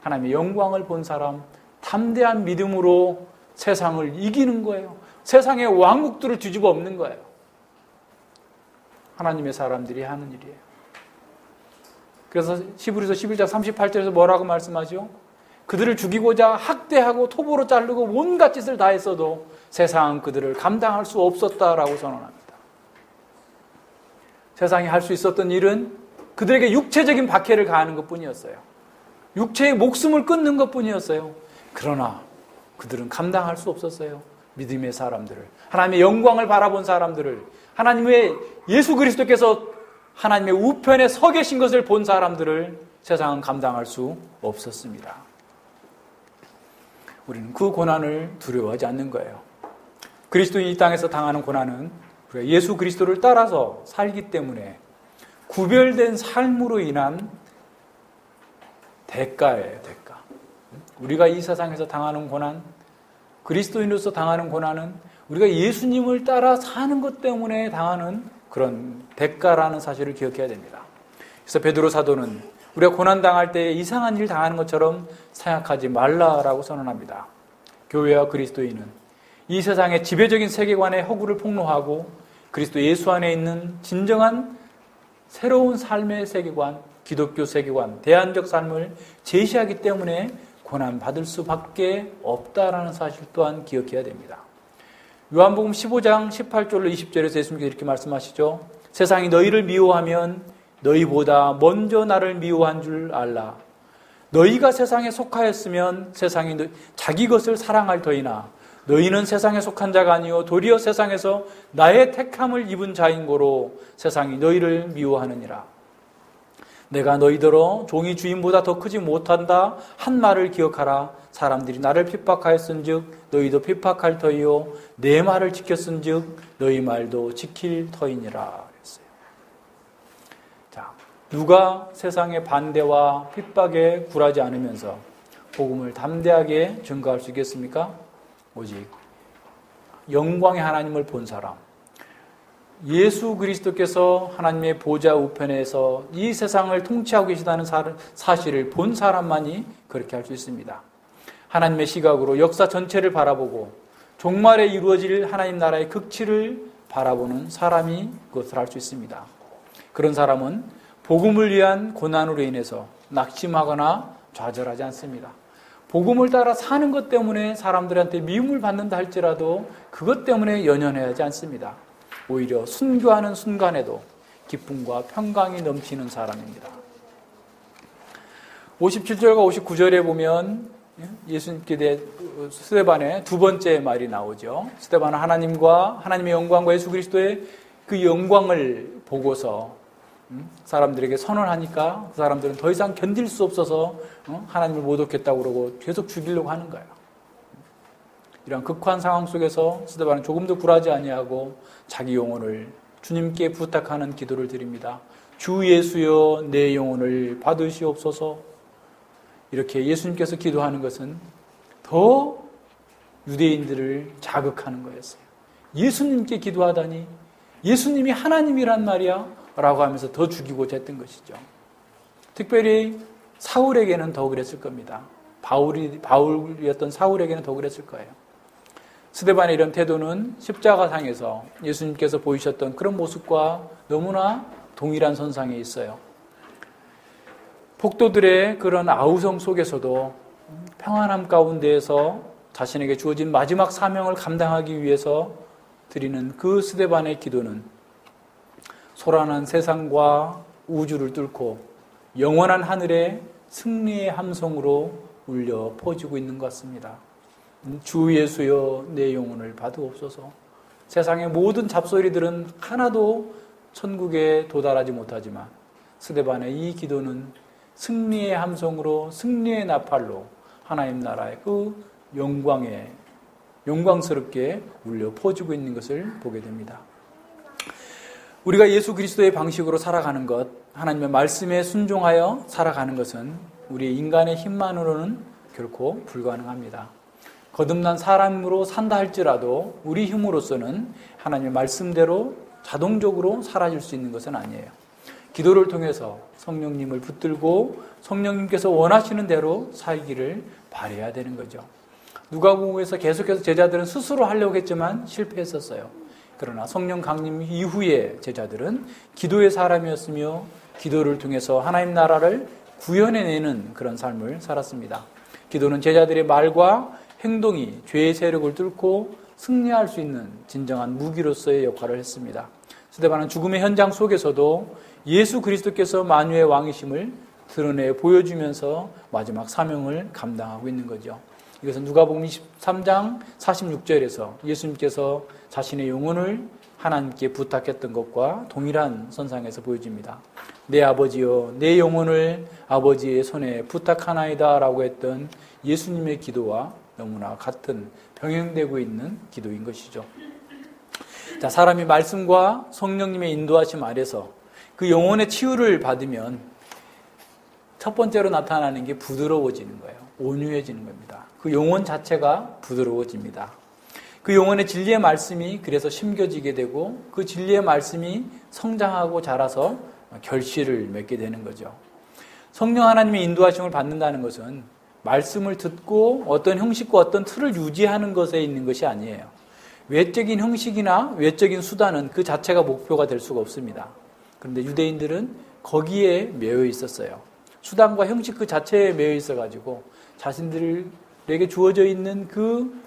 하나님의 영광을 본 사람, 담대한 믿음으로 세상을 이기는 거예요. 세상의 왕국들을 뒤집어 엎는 거예요. 하나님의 사람들이 하는 일이에요. 그래서 히브리서 11장 38절에서 뭐라고 말씀하죠? 그들을 죽이고자 학대하고 톱으로 자르고 온갖 짓을 다 했어도 세상은 그들을 감당할 수 없었다라고 선언합니다. 세상이 할 수 있었던 일은 그들에게 육체적인 박해를 가하는 것뿐이었어요. 육체의 목숨을 끊는 것뿐이었어요. 그러나 그들은 감당할 수 없었어요. 믿음의 사람들을, 하나님의 영광을 바라본 사람들을, 하나님의 예수 그리스도께서 하나님의 우편에 서 계신 것을 본 사람들을 세상은 감당할 수 없었습니다. 우리는 그 고난을 두려워하지 않는 거예요. 그리스도인이 이 땅에서 당하는 고난은 우리가 예수 그리스도를 따라서 살기 때문에 구별된 삶으로 인한 대가예요, 대가. 우리가 이 세상에서 당하는 고난, 그리스도인으로서 당하는 고난은 우리가 예수님을 따라 사는 것 때문에 당하는 그런 대가라는 사실을 기억해야 됩니다. 그래서 베드로 사도는 우리가 고난당할 때 이상한 일 당하는 것처럼 생각하지 말라라고 선언합니다. 교회와 그리스도인은 이 세상의 지배적인 세계관의 허구를 폭로하고 그리스도 예수 안에 있는 진정한 새로운 삶의 세계관, 기독교 세계관, 대안적 삶을 제시하기 때문에 고난받을 수밖에 없다라는 사실 또한 기억해야 됩니다. 요한복음 15장 18절로 20절에서 예수님께서 이렇게 말씀하시죠. 세상이 너희를 미워하면 너희보다 먼저 나를 미워한 줄 알라. 너희가 세상에 속하였으면 세상이 자기 것을 사랑할 터이나 너희는 세상에 속한 자가 아니요 도리어 세상에서 나의 택함을 입은 자인 고로 세상이 너희를 미워하느니라. 내가 너희더러 종이 주인보다 더 크지 못한다 한 말을 기억하라. 사람들이 나를 핍박하였은즉 너희도 핍박할 터이요 내 말을 지켰은즉 너희 말도 지킬 터이니라 그랬어요. 자, 누가 세상의 반대와 핍박에 굴하지 않으면서 복음을 담대하게 증거할 수 있겠습니까? 오직 영광의 하나님을 본 사람, 예수 그리스도께서 하나님의 보좌 우편에서 이 세상을 통치하고 계시다는 사실을 본 사람만이 그렇게 할 수 있습니다. 하나님의 시각으로 역사 전체를 바라보고 종말에 이루어질 하나님 나라의 극치를 바라보는 사람이 그것을 할 수 있습니다. 그런 사람은 복음을 위한 고난으로 인해서 낙심하거나 좌절하지 않습니다. 복음을 따라 사는 것 때문에 사람들한테 미움을 받는다 할지라도 그것 때문에 연연하지 않습니다. 오히려 순교하는 순간에도 기쁨과 평강이 넘치는 사람입니다. 57절과 59절에 보면 예수님께 대해 스데반의 두 번째 말이 나오죠. 스데반은 하나님과 하나님의 영광과 예수 그리스도의 그 영광을 보고서 사람들에게 선언하니까 그 사람들은 더 이상 견딜 수 없어서 하나님을 모독했다고 그러고 계속 죽이려고 하는 거예요. 이런 극한 상황 속에서 스데반은 조금도 굴하지 아니하고 자기 영혼을 주님께 부탁하는 기도를 드립니다. 주 예수여 내 영혼을 받으시옵소서. 이렇게 예수님께서 기도하는 것은 더 유대인들을 자극하는 거였어요. 예수님께 기도하다니 예수님이 하나님이란 말이야 라고 하면서 더 죽이고자 했던 것이죠. 특별히 사울에게는 더 그랬을 겁니다. 바울이었던 사울에게는 더 그랬을 거예요. 스데반의 이런 태도는 십자가상에서 예수님께서 보이셨던 그런 모습과 너무나 동일한 선상에 있어요. 폭도들의 그런 아우성 속에서도 평안함 가운데에서 자신에게 주어진 마지막 사명을 감당하기 위해서 드리는 그 스데반의 기도는 소란한 세상과 우주를 뚫고 영원한 하늘에 승리의 함성으로 울려 퍼지고 있는 것 같습니다. 주 예수여 내 영혼을 받으옵소서. 세상의 모든 잡소리들은 하나도 천국에 도달하지 못하지만 스데반의 이 기도는 승리의 함성으로, 승리의 나팔로 하나님 나라의 그 영광스럽게 울려 퍼지고 있는 것을 보게 됩니다. 우리가 예수 그리스도의 방식으로 살아가는 것, 하나님의 말씀에 순종하여 살아가는 것은 우리 인간의 힘만으로는 결코 불가능합니다. 거듭난 사람으로 산다 할지라도 우리 힘으로서는 하나님의 말씀대로 자동적으로 사라질 수 있는 것은 아니에요. 기도를 통해서 성령님을 붙들고 성령님께서 원하시는 대로 살기를 바라야 되는 거죠. 누가복음에서 계속해서 제자들은 스스로 하려고 했지만 실패했었어요. 그러나 성령 강림 이후에 제자들은 기도의 사람이었으며 기도를 통해서 하나님 나라를 구현해내는 그런 삶을 살았습니다. 기도는 제자들의 말과 행동이 죄의 세력을 뚫고 승리할 수 있는 진정한 무기로서의 역할을 했습니다. 스데반은 죽음의 현장 속에서도 예수 그리스도께서 만유의 왕이심을 드러내 보여주면서 마지막 사명을 감당하고 있는 거죠. 이것은 누가복음 23장 46절에서 예수님께서 자신의 영혼을 하나님께 부탁했던 것과 동일한 선상에서 보여집니다. 내 아버지여 내 영혼을 아버지의 손에 부탁하나이다 라고 했던 예수님의 기도와 너무나 같은 병행되고 있는 기도인 것이죠. 자, 사람이 말씀과 성령님의 인도하심 아래서 그 영혼의 치유를 받으면 첫 번째로 나타나는 게 부드러워지는 거예요. 온유해지는 겁니다. 그 영혼 자체가 부드러워집니다. 그 영혼의 진리의 말씀이 그래서 심겨지게 되고 그 진리의 말씀이 성장하고 자라서 결실을 맺게 되는 거죠. 성령 하나님의 인도하심을 받는다는 것은 말씀을 듣고 어떤 형식과 어떤 틀을 유지하는 것에 있는 것이 아니에요. 외적인 형식이나 외적인 수단은 그 자체가 목표가 될 수가 없습니다. 그런데 유대인들은 거기에 매여 있었어요. 수단과 형식 그 자체에 매여 있어가지고 자신들에게 주어져 있는 그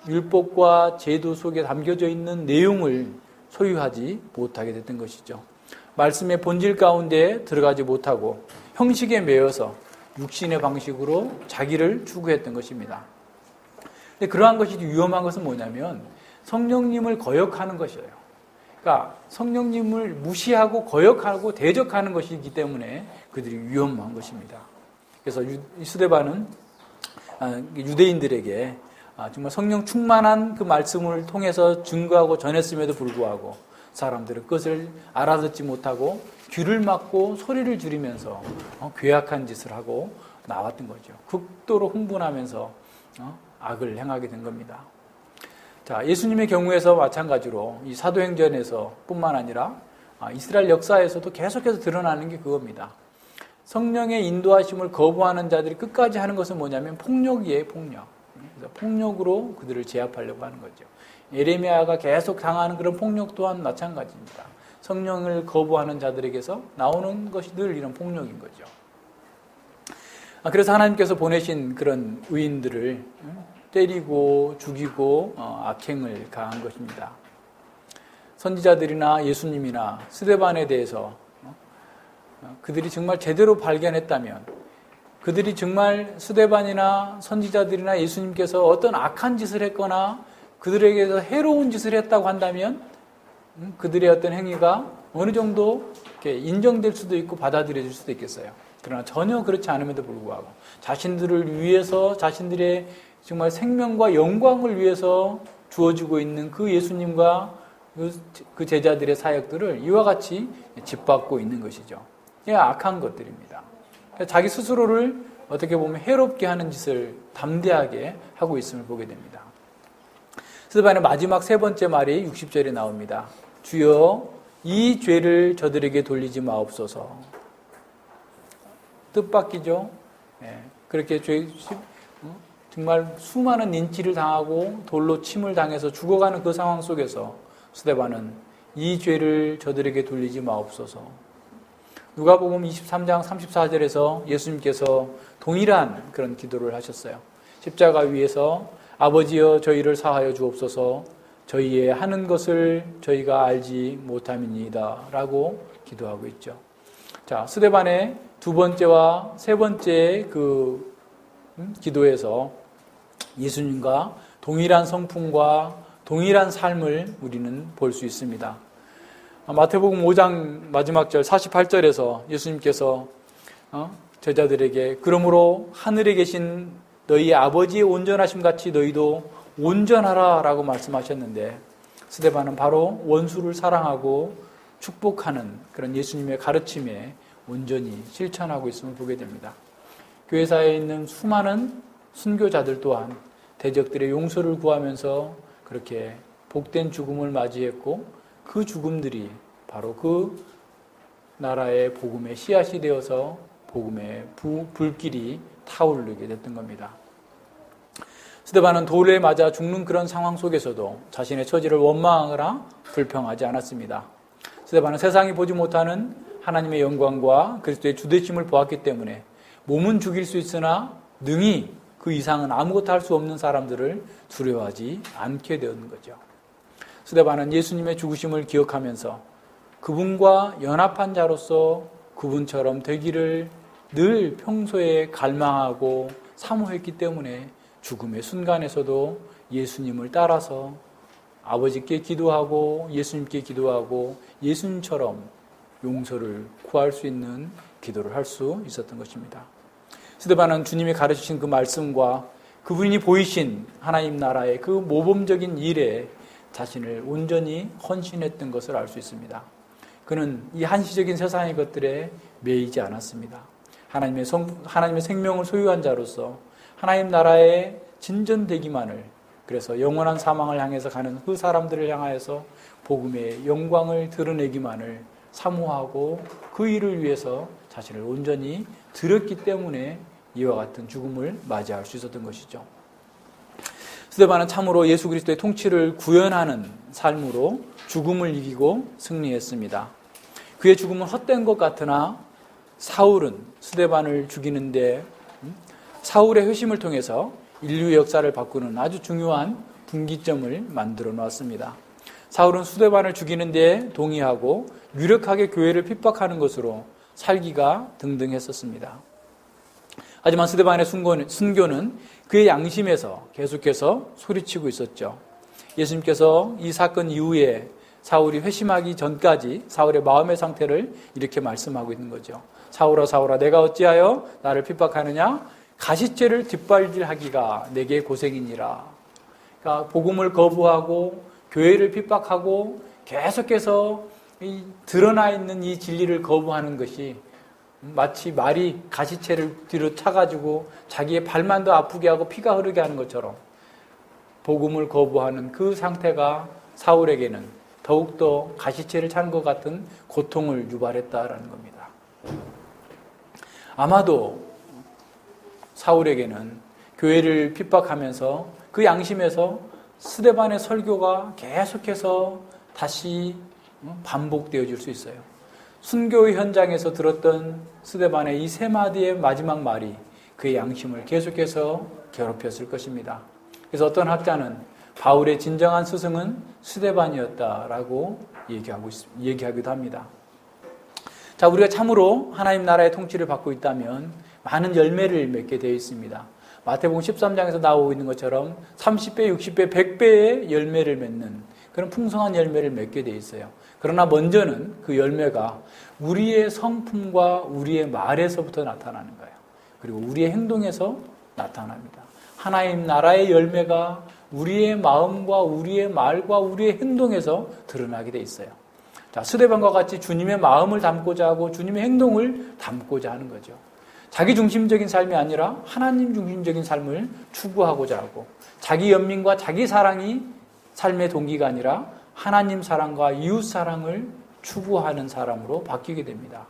율법과 제도 속에 담겨져 있는 내용을 소유하지 못하게 됐던 것이죠. 말씀의 본질 가운데 들어가지 못하고 형식에 매여서 육신의 방식으로 자기를 추구했던 것입니다. 근데 그러한 것이 위험한 것은 뭐냐면 성령님을 거역하는 것이에요. 그러니까 성령님을 무시하고 거역하고 대적하는 것이기 때문에 그들이 위험한 것입니다. 그래서 스데반은 유대인들에게 정말 성령 충만한 그 말씀을 통해서 증거하고 전했음에도 불구하고 사람들은 그것을 알아듣지 못하고 귀를 막고 소리를 줄이면서 괴악한 짓을 하고 나왔던 거죠. 극도로 흥분하면서 악을 행하게 된 겁니다. 자, 예수님의 경우에서 마찬가지로 이 사도행전에서 뿐만 아니라 이스라엘 역사에서도 계속해서 드러나는 게 그겁니다. 성령의 인도하심을 거부하는 자들이 끝까지 하는 것은 뭐냐면 폭력이에요, 폭력. 그래서 폭력으로 그들을 제압하려고 하는 거죠. 예레미야가 계속 당하는 그런 폭력 또한 마찬가지입니다. 성령을 거부하는 자들에게서 나오는 것이 늘 이런 폭력인 거죠. 그래서 하나님께서 보내신 그런 의인들을 때리고 죽이고 악행을 가한 것입니다. 선지자들이나 예수님이나 스데반에 대해서 그들이 정말 제대로 발견했다면, 그들이 정말 스데반이나 선지자들이나 예수님께서 어떤 악한 짓을 했거나 그들에게서 해로운 짓을 했다고 한다면 그들의 어떤 행위가 어느 정도 이렇게 인정될 수도 있고 받아들여질 수도 있겠어요. 그러나 전혀 그렇지 않음에도 불구하고 자신들을 위해서, 자신들의 정말 생명과 영광을 위해서 주어지고 있는 그 예수님과 그 제자들의 사역들을 이와 같이 짓밟고 있는 것이죠. 이게 악한 것들입니다. 자기 스스로를 어떻게 보면 해롭게 하는 짓을 담대하게 하고 있음을 보게 됩니다. 스데반의 마지막 세 번째 말이 60절에 나옵니다. 주여 이 죄를 저들에게 돌리지 마옵소서. 뜻밖이죠. 그렇게 정말 수많은 인치를 당하고 돌로 침을 당해서 죽어가는 그 상황 속에서 스데반은 이 죄를 저들에게 돌리지 마옵소서. 누가복음 23장 34절에서 예수님께서 동일한 그런 기도를 하셨어요. 십자가 위에서 아버지여 저희를 사하여 주옵소서, 저희의 하는 것을 저희가 알지 못함이니이다 라고 기도하고 있죠. 자, 스데반의 두 번째와 세 번째 기도에서 예수님과 동일한 성품과 동일한 삶을 우리는 볼 수 있습니다. 마태복음 5장 마지막 절 48절에서 예수님께서 제자들에게 그러므로 하늘에 계신 너희 아버지의 온전하심 같이 너희도 온전하라 라고 말씀하셨는데, 스데반은 바로 원수를 사랑하고 축복하는 그런 예수님의 가르침에 온전히 실천하고 있음을 보게 됩니다. 교회사에 있는 수많은 순교자들 또한 대적들의 용서를 구하면서 그렇게 복된 죽음을 맞이했고, 그 죽음들이 바로 그 나라의 복음의 씨앗이 되어서 복음의 불길이 타오르게 됐던 겁니다. 스데반은 돌에 맞아 죽는 그런 상황 속에서도 자신의 처지를 원망하거나 불평하지 않았습니다. 스데반은 세상이 보지 못하는 하나님의 영광과 그리스도의 주되심을 보았기 때문에 몸은 죽일 수 있으나 능히 그 이상은 아무것도 할 수 없는 사람들을 두려워하지 않게 되는 거죠. 스데반은 예수님의 죽으심을 기억하면서 그분과 연합한 자로서 그분처럼 되기를 늘 평소에 갈망하고 사모했기 때문에 죽음의 순간에서도 예수님을 따라서 아버지께 기도하고 예수님께 기도하고 예수님처럼 용서를 구할 수 있는 기도를 할 수 있었던 것입니다. 스데반은 주님이 가르치신 그 말씀과 그분이 보이신 하나님 나라의 그 모범적인 일에 자신을 온전히 헌신했던 것을 알 수 있습니다. 그는 이 한시적인 세상의 것들에 매이지 않았습니다. 하나님의 생명을 소유한 자로서 하나님 나라의 진전되기만을, 그래서 영원한 사망을 향해서 가는 그 사람들을 향하여서 복음의 영광을 드러내기만을 사모하고 그 일을 위해서 자신을 온전히 드렸기 때문에 이와 같은 죽음을 맞이할 수 있었던 것이죠. 스데반은 참으로 예수 그리스도의 통치를 구현하는 삶으로 죽음을 이기고 승리했습니다. 그의 죽음은 헛된 것 같으나 사울은 스데반을 죽이는데 사울의 회심을 통해서 인류의 역사를 바꾸는 아주 중요한 분기점을 만들어 놨습니다. 사울은 스데반을 죽이는 데 동의하고 유력하게 교회를 핍박하는 것으로 살기가 등등했었습니다. 하지만 스데반의 순교는 그의 양심에서 계속해서 소리치고 있었죠. 예수님께서 이 사건 이후에 사울이 회심하기 전까지 사울의 마음의 상태를 이렇게 말씀하고 있는 거죠. 사울아 사울아 내가 어찌하여 나를 핍박하느냐? 가시죄를 뒷발질하기가 내게 고생이니라. 그러니까 복음을 거부하고 교회를 핍박하고 계속해서 이 드러나 있는 이 진리를 거부하는 것이 마치 말이 가시채를 뒤로 차가지고 자기의 발만 더 아프게 하고 피가 흐르게 하는 것처럼 복음을 거부하는 그 상태가 사울에게는 더욱더 가시채를 차는 것 같은 고통을 유발했다라는 겁니다. 아마도 사울에게는 교회를 핍박하면서 그 양심에서 스데반의 설교가 계속해서 다시 반복되어질 수 있어요. 순교의 현장에서 들었던 스데반의 이 세 마디의 마지막 말이 그의 양심을 계속해서 괴롭혔을 것입니다. 그래서 어떤 학자는 바울의 진정한 스승은 스데반이었다라고 얘기하기도 합니다. 자, 우리가 참으로 하나님 나라의 통치를 받고 있다면 많은 열매를 맺게 되어 있습니다. 마태복음 13장에서 나오고 있는 것처럼 30배, 60배, 100배의 열매를 맺는 그런 풍성한 열매를 맺게 되어 있어요. 그러나 먼저는 그 열매가 우리의 성품과 우리의 말에서부터 나타나는 거예요. 그리고 우리의 행동에서 나타납니다. 하나님 나라의 열매가 우리의 마음과 우리의 말과 우리의 행동에서 드러나게 돼 있어요. 자, 스데반과 같이 주님의 마음을 담고자 하고 주님의 행동을 담고자 하는 거죠. 자기 중심적인 삶이 아니라 하나님 중심적인 삶을 추구하고자 하고, 자기 연민과 자기 사랑이 삶의 동기가 아니라 하나님 사랑과 이웃 사랑을 추구하는 사람으로 바뀌게 됩니다.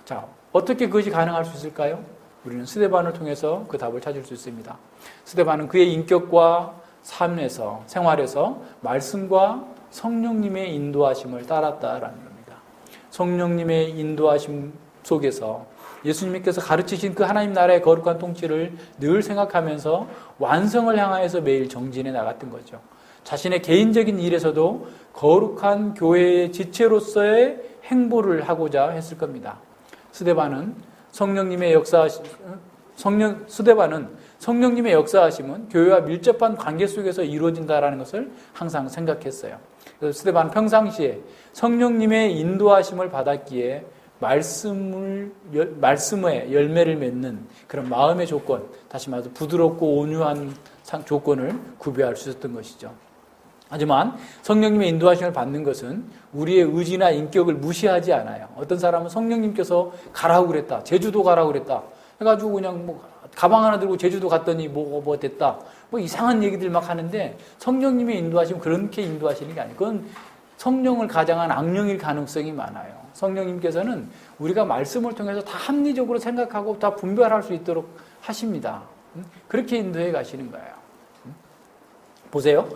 자, 어떻게 그것이 가능할 수 있을까요? 우리는 스데반을 통해서 그 답을 찾을 수 있습니다. 스데반은 그의 인격과 삶에서, 생활에서 말씀과 성령님의 인도하심을 따랐다라는 겁니다. 성령님의 인도하심 속에서 예수님께서 가르치신 그 하나님 나라의 거룩한 통치를 늘 생각하면서 완성을 향하여서 매일 정진해 나갔던 거죠. 자신의 개인적인 일에서도 거룩한 교회의 지체로서의 행보를 하고자 했을 겁니다. 스데반은 성령님의 역사하심은 교회와 밀접한 관계 속에서 이루어진다는 것을 항상 생각했어요. 그래서 스데반은 평상시에 성령님의 인도하심을 받았기에 말씀의 열매를 맺는 그런 마음의 조건, 다시 말해서 부드럽고 온유한 조건을 구비할 수 있었던 것이죠. 하지만 성령님의 인도하심을 받는 것은 우리의 의지나 인격을 무시하지 않아요. 어떤 사람은 성령님께서 가라고 그랬다, 제주도 가라고 그랬다 해가지고 그냥 뭐 가방 하나 들고 제주도 갔더니 뭐 됐다, 뭐 이상한 얘기들 막 하는데, 성령님의 인도하심은 그렇게 인도하시는 게 아니에요. 그건 성령을 가장한 악령일 가능성이 많아요. 성령님께서는 우리가 말씀을 통해서 다 합리적으로 생각하고 다 분별할 수 있도록 하십니다. 그렇게 인도해 가시는 거예요. 보세요.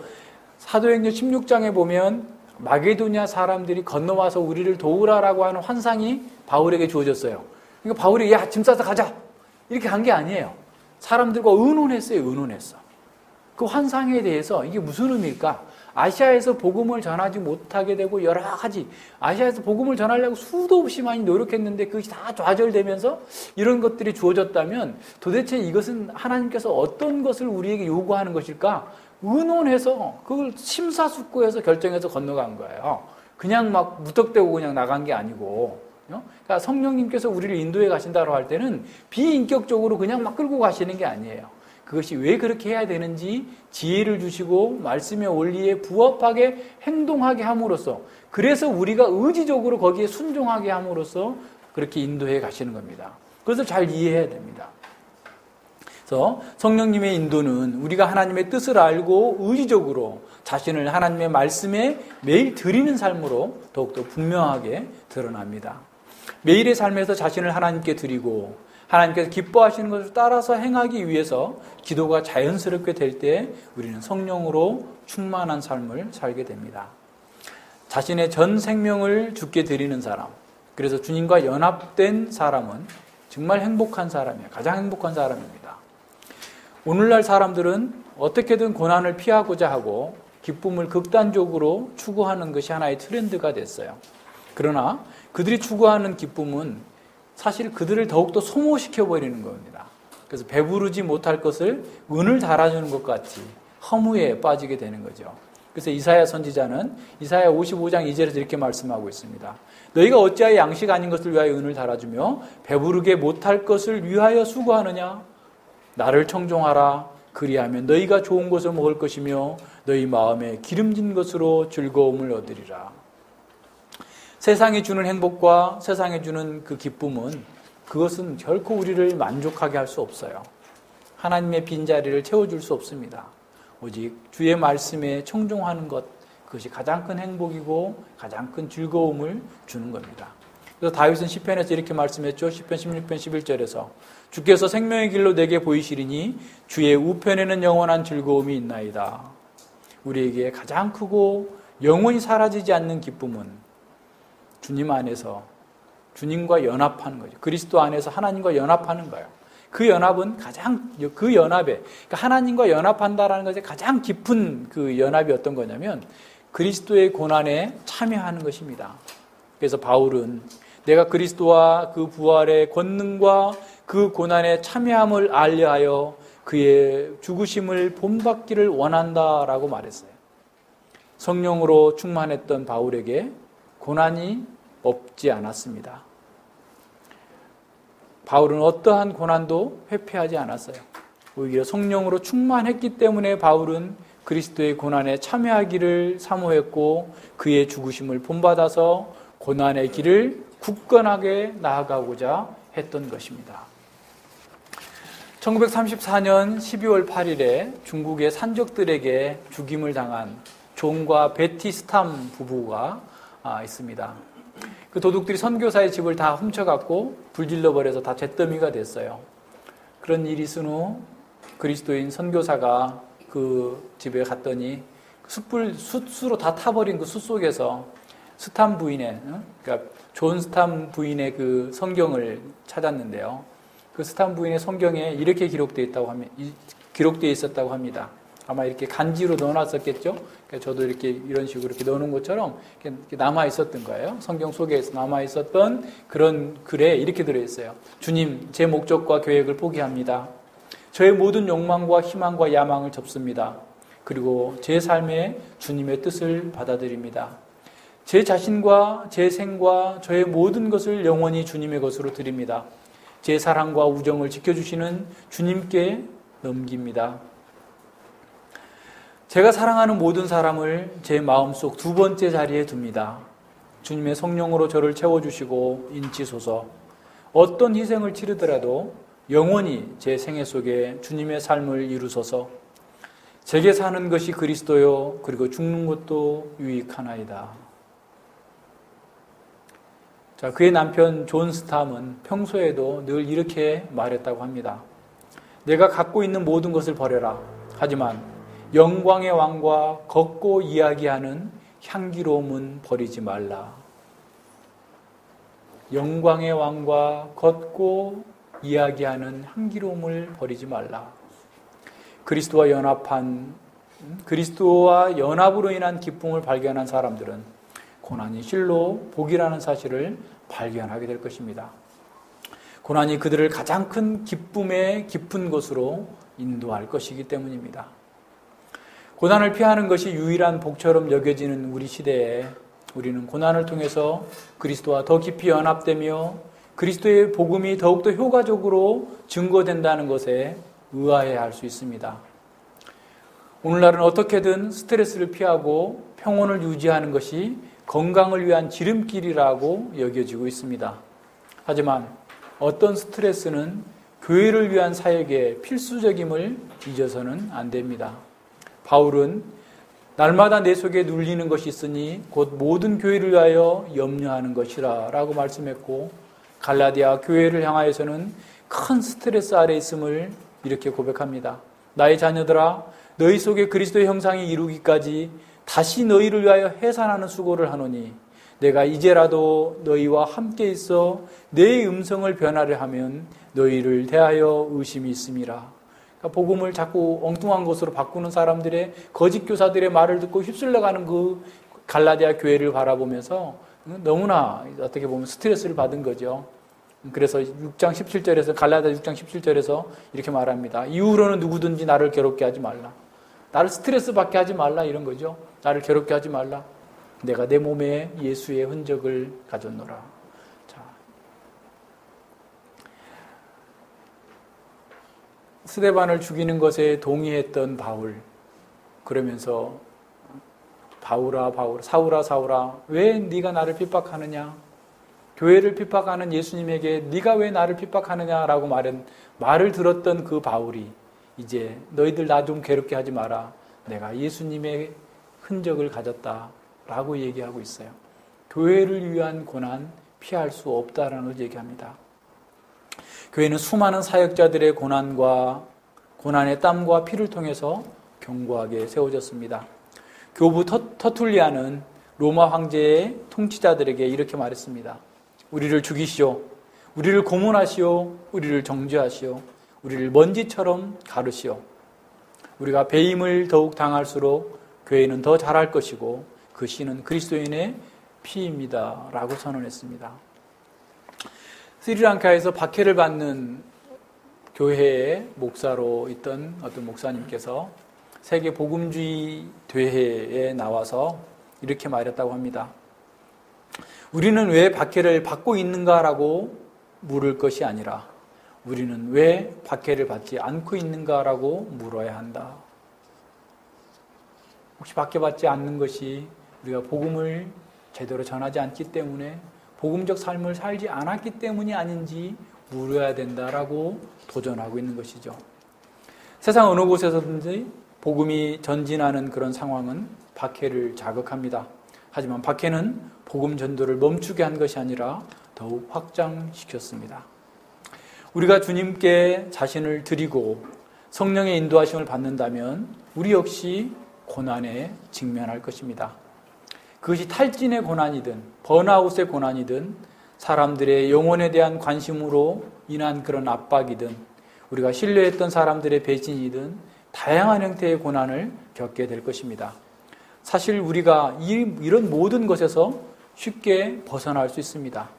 사도행전 16장에 보면 마게도냐 사람들이 건너와서 우리를 도우라라고 하는 환상이 바울에게 주어졌어요. 그러니까 바울이 야, 짐 싸서 가자 이렇게 간 게 아니에요. 사람들과 의논했어. 그 환상에 대해서 이게 무슨 의미일까? 아시아에서 복음을 전하지 못하게 되고 여러 가지 아시아에서 복음을 전하려고 수도 없이 많이 노력했는데 그것이 다 좌절되면서 이런 것들이 주어졌다면 도대체 이것은 하나님께서 어떤 것을 우리에게 요구하는 것일까? 의논해서 그걸 심사숙고해서 결정해서 건너간 거예요. 그냥 막 무턱대고 그냥 나간 게 아니고. 그러니까 성령님께서 우리를 인도해 가신다고 할 때는 비인격적으로 그냥 막 끌고 가시는 게 아니에요. 그것이 왜 그렇게 해야 되는지 지혜를 주시고 말씀의 원리에 부합하게 행동하게 함으로써, 그래서 우리가 의지적으로 거기에 순종하게 함으로써 그렇게 인도해 가시는 겁니다. 그것을 잘 이해해야 됩니다. 그래서 성령님의 인도는 우리가 하나님의 뜻을 알고 의지적으로 자신을 하나님의 말씀에 매일 드리는 삶으로 더욱더 분명하게 드러납니다. 매일의 삶에서 자신을 하나님께 드리고 하나님께서 기뻐하시는 것을 따라서 행하기 위해서 기도가 자연스럽게 될 때 우리는 성령으로 충만한 삶을 살게 됩니다. 자신의 전 생명을 주께 드리는 사람, 그래서 주님과 연합된 사람은 정말 행복한 사람이에요. 가장 행복한 사람입니다. 오늘날 사람들은 어떻게든 고난을 피하고자 하고 기쁨을 극단적으로 추구하는 것이 하나의 트렌드가 됐어요. 그러나 그들이 추구하는 기쁨은 사실 그들을 더욱더 소모시켜버리는 겁니다. 그래서 배부르지 못할 것을 은을 달아주는 것 같이 허무에 빠지게 되는 거죠. 그래서 이사야 선지자는 이사야 55장 2절에서 이렇게 말씀하고 있습니다. 너희가 어찌하여 양식 아닌 것을 위하여 은을 달아주며 배부르게 못할 것을 위하여 수고하느냐? 나를 청종하라. 그리하면 너희가 좋은 것을 먹을 것이며 너희 마음에 기름진 것으로 즐거움을 얻으리라. 세상이 주는 행복과 세상이 주는 그 기쁨은 그것은 결코 우리를 만족하게 할 수 없어요. 하나님의 빈자리를 채워줄 수 없습니다. 오직 주의 말씀에 청종하는 것, 그것이 가장 큰 행복이고 가장 큰 즐거움을 주는 겁니다. 그래서 다윗은 시편에서 이렇게 말씀했죠. 시편 16편 11절에서 주께서 생명의 길로 내게 보이시리니 주의 우편에는 영원한 즐거움이 있나이다. 우리에게 가장 크고 영원히 사라지지 않는 기쁨은 주님 안에서 주님과 연합하는 거죠. 그리스도 안에서 하나님과 연합하는 거예요. 그 연합은 그 연합에, 그러니까 하나님과 연합한다라는 것의 가장 깊은 그 연합이 어떤 거냐면 그리스도의 고난에 참여하는 것입니다. 그래서 바울은 내가 그리스도와 그 부활의 권능과 그 고난에 참여함을 알려하여 그의 죽으심을 본받기를 원한다라고 말했어요. 성령으로 충만했던 바울에게 고난이 없지 않았습니다. 바울은 어떠한 고난도 회피하지 않았어요. 오히려 성령으로 충만했기 때문에 바울은 그리스도의 고난에 참여하기를 사모했고 그의 죽으심을 본받아서 고난의 길을 굳건하게 나아가고자 했던 것입니다. 1934년 12월 8일에 중국의 산적들에게 죽임을 당한 존과 베티 스탐 부부가 있습니다. 그 도둑들이 선교사의 집을 다 훔쳐갔고 불질러버려서 다 잿더미가 됐어요. 그런 일이 있은 후 그리스도인 선교사가 그 집에 갔더니 숯으로 다 타버린 그 숯 속에서 스탐 부인의, 그러니까 존 스탐 부인의 그 성경을 찾았는데요. 그 스탐 부인의 성경에 이렇게 기록되어 있었다고 합니다. 아마 이렇게 간지로 넣어놨었겠죠. 그러니까 저도 이렇게 이런 식으로 이렇게 넣어놓은 것처럼 이렇게 남아 있었던 거예요. 성경 속에서 남아 있었던 그런 글에 이렇게 들어있어요. 주님, 제 목적과 계획을 포기합니다. 저의 모든 욕망과 희망과 야망을 접습니다. 그리고 제 삶에 주님의 뜻을 받아들입니다. 제 자신과 제 생과 저의 모든 것을 영원히 주님의 것으로 드립니다. 제 사랑과 우정을 지켜주시는 주님께 넘깁니다. 제가 사랑하는 모든 사람을 제 마음속 두 번째 자리에 둡니다. 주님의 성령으로 저를 채워주시고 인치소서. 어떤 희생을 치르더라도 영원히 제 생애 속에 주님의 삶을 이루소서. 제게 사는 것이 그리스도요, 그리고 죽는 것도 유익하나이다. 자, 그의 남편 존 스탐은 평소에도 늘 이렇게 말했다고 합니다. 내가 갖고 있는 모든 것을 버려라. 하지만 영광의 왕과 걷고 이야기하는 향기로움은 버리지 말라. 영광의 왕과 걷고 이야기하는 향기로움을 버리지 말라. 그리스도와 연합으로 인한 기쁨을 발견한 사람들은 고난이 실로 복이라는 사실을 발견하게 될 것입니다. 고난이 그들을 가장 큰 기쁨의 깊은 곳으로 인도할 것이기 때문입니다. 고난을 피하는 것이 유일한 복처럼 여겨지는 우리 시대에 우리는 고난을 통해서 그리스도와 더 깊이 연합되며 그리스도의 복음이 더욱더 효과적으로 증거된다는 것에 의아해 할 수 있습니다. 오늘날은 어떻게든 스트레스를 피하고 평온을 유지하는 것이 건강을 위한 지름길이라고 여겨지고 있습니다. 하지만 어떤 스트레스는 교회를 위한 사역의 필수적임을 잊어서는 안 됩니다. 바울은 날마다 내 속에 눌리는 것이 있으니 곧 모든 교회를 위하여 염려하는 것이라 라고 말씀했고, 갈라디아 교회를 향하여서는 큰 스트레스 아래 있음을 이렇게 고백합니다. 나의 자녀들아, 너희 속에 그리스도의 형상이 이루기까지 다시 너희를 위하여 해산하는 수고를 하노니 내가 이제라도 너희와 함께 있어 내 음성을 변하려 하면 너희를 대하여 의심이 있음이라. 그러니까 복음을 자꾸 엉뚱한 것으로 바꾸는 사람들의 거짓 교사들의 말을 듣고 휩쓸려가는 그 갈라디아 교회를 바라보면서 너무나 어떻게 보면 스트레스를 받은 거죠. 그래서 6장 17절에서 갈라디아 6장 17절에서 이렇게 말합니다. 이후로는 누구든지 나를 괴롭게 하지 말라. 나를 스트레스 받게 하지 말라, 이런 거죠. 나를 괴롭게 하지 말라. 내가 내 몸에 예수의 흔적을 가졌노라. 자, 스데반을 죽이는 것에 동의했던 바울, 그러면서 바울아 사울아 사울아 왜 네가 나를 핍박하느냐, 교회를 핍박하는 예수님에게 네가 왜 나를 핍박하느냐라고 말을 들었던 그 바울이 이제 너희들 나 좀 괴롭게 하지 마라, 내가 예수님의 흔적을 가졌다라고 얘기하고 있어요. 교회를 위한 고난 피할 수 없다라는 걸 얘기합니다. 교회는 수많은 사역자들의 고난의 땀과 피를 통해서 견고하게 세워졌습니다. 교부 터툴리아는 로마 황제의 통치자들에게 이렇게 말했습니다. 우리를 죽이시오, 우리를 고문하시오, 우리를 정죄하시오, 우리를 먼지처럼 가르시오. 우리가 배임을 더욱 당할수록 교회는 더 잘할 것이고 그 씨는 그리스도인의 피입니다 라고 선언했습니다. 스리랑카에서 박해를 받는 교회의 목사로 있던 어떤 목사님께서 세계 복음주의 대회에 나와서 이렇게 말했다고 합니다. 우리는 왜 박해를 받고 있는가라고 물을 것이 아니라 우리는 왜 박해를 받지 않고 있는가라고 물어야 한다. 혹시 박해받지 않는 것이 우리가 복음을 제대로 전하지 않기 때문에, 복음적 삶을 살지 않았기 때문이 아닌지 물어야 된다라고 도전하고 있는 것이죠. 세상 어느 곳에서든지 복음이 전진하는 그런 상황은 박해를 자극합니다. 하지만 박해는 복음 전도를 멈추게 한 것이 아니라 더욱 확장시켰습니다. 우리가 주님께 자신을 드리고 성령의 인도하심을 받는다면 우리 역시 고난에 직면할 것입니다. 그것이 탈진의 고난이든 번아웃의 고난이든 사람들의 영혼에 대한 관심으로 인한 그런 압박이든 우리가 신뢰했던 사람들의 배신이든 다양한 형태의 고난을 겪게 될 것입니다. 사실 우리가 이런 모든 것에서 쉽게 벗어날 수 있습니다.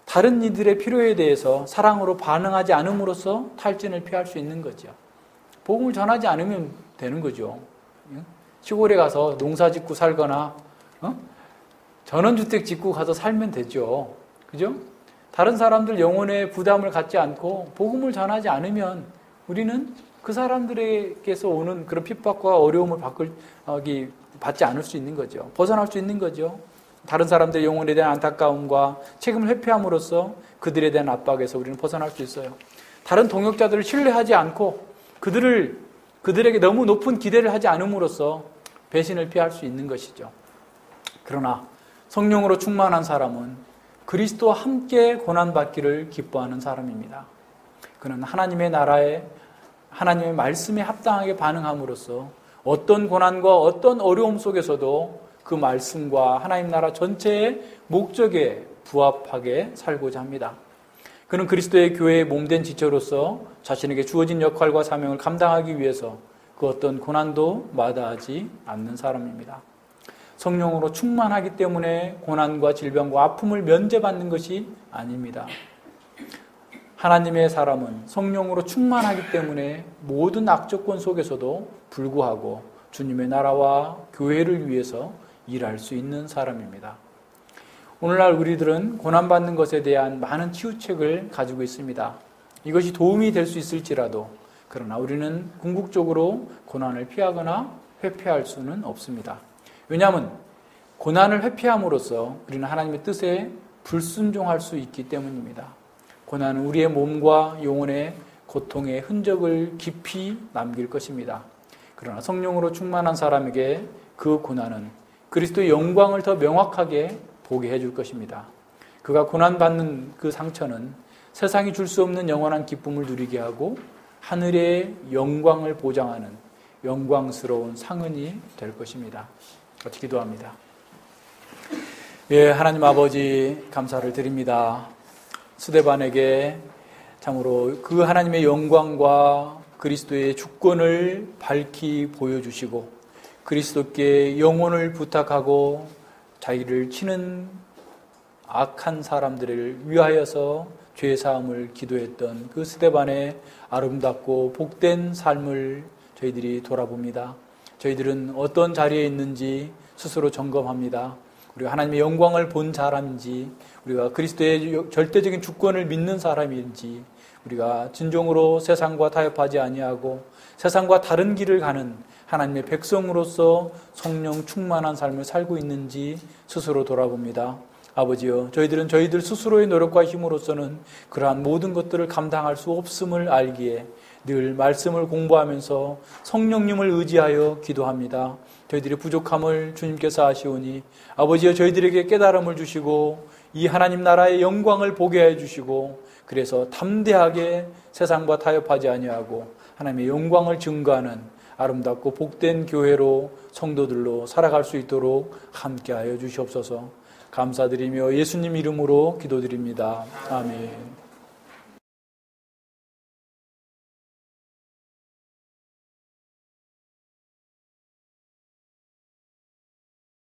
다른 이들의 필요에 대해서 사랑으로 반응하지 않음으로써 탈진을 피할 수 있는 거죠. 복음을 전하지 않으면 되는 거죠. 시골에 가서 농사 짓고 살거나 전원주택 짓고 가서 살면 되죠. 그죠? 다른 사람들 영혼에 부담을 갖지 않고 복음을 전하지 않으면 우리는 그 사람들에게서 오는 그런 핍박과 어려움을 받지 않을 수 있는 거죠. 벗어날 수 있는 거죠. 다른 사람들의 영혼에 대한 안타까움과 책임을 회피함으로써 그들에 대한 압박에서 우리는 벗어날 수 있어요. 다른 동역자들을 신뢰하지 않고 그들에게 너무 높은 기대를 하지 않음으로써 배신을 피할 수 있는 것이죠. 그러나 성령으로 충만한 사람은 그리스도와 함께 고난받기를 기뻐하는 사람입니다. 그는 하나님의 나라에 하나님의 말씀에 합당하게 반응함으로써 어떤 고난과 어떤 어려움 속에서도 그 말씀과 하나님 나라 전체의 목적에 부합하게 살고자 합니다. 그는 그리스도의 교회의 몸된 지체로서 자신에게 주어진 역할과 사명을 감당하기 위해서 그 어떤 고난도 마다하지 않는 사람입니다. 성령으로 충만하기 때문에 고난과 질병과 아픔을 면제받는 것이 아닙니다. 하나님의 사람은 성령으로 충만하기 때문에 모든 악조건 속에서도 불구하고 주님의 나라와 교회를 위해서 일할 수 있는 사람입니다. 오늘날 우리들은 고난받는 것에 대한 많은 치유책을 가지고 있습니다. 이것이 도움이 될 수 있을지라도 그러나 우리는 궁극적으로 고난을 피하거나 회피할 수는 없습니다. 왜냐하면 고난을 회피함으로써 우리는 하나님의 뜻에 불순종할 수 있기 때문입니다. 고난은 우리의 몸과 영혼의 고통의 흔적을 깊이 남길 것입니다. 그러나 성령으로 충만한 사람에게 그 고난은 그리스도의 영광을 더 명확하게 보게 해줄 것입니다. 그가 고난받는 그 상처는 세상이 줄 수 없는 영원한 기쁨을 누리게 하고 하늘의 영광을 보장하는 영광스러운 상흔이 될 것입니다. 같이 기도합니다. 예, 하나님 아버지 감사를 드립니다. 스데반에게 참으로 그 하나님의 영광과 그리스도의 주권을 밝히 보여주시고 그리스도께 영혼을 부탁하고 자기를 치는 악한 사람들을 위하여서 죄사함을 기도했던 그 스데반의 아름답고 복된 삶을 저희들이 돌아봅니다. 저희들은 어떤 자리에 있는지 스스로 점검합니다. 우리가 하나님의 영광을 본 사람인지, 우리가 그리스도의 절대적인 주권을 믿는 사람인지, 우리가 진정으로 세상과 타협하지 아니하고 세상과 다른 길을 가는 하나님의 백성으로서 성령 충만한 삶을 살고 있는지 스스로 돌아봅니다. 아버지여, 저희들은 저희들 스스로의 노력과 힘으로서는 그러한 모든 것들을 감당할 수 없음을 알기에 늘 말씀을 공부하면서 성령님을 의지하여 기도합니다. 저희들의 부족함을 주님께서 아시오니 아버지여, 저희들에게 깨달음을 주시고 이 하나님 나라의 영광을 보게 해주시고 그래서 담대하게 세상과 타협하지 아니하고 하나님의 영광을 증거하는 아름답고 복된 교회로 성도들로 살아갈 수 있도록 함께하여 주시옵소서. 감사드리며 예수님 이름으로 기도드립니다. 아멘.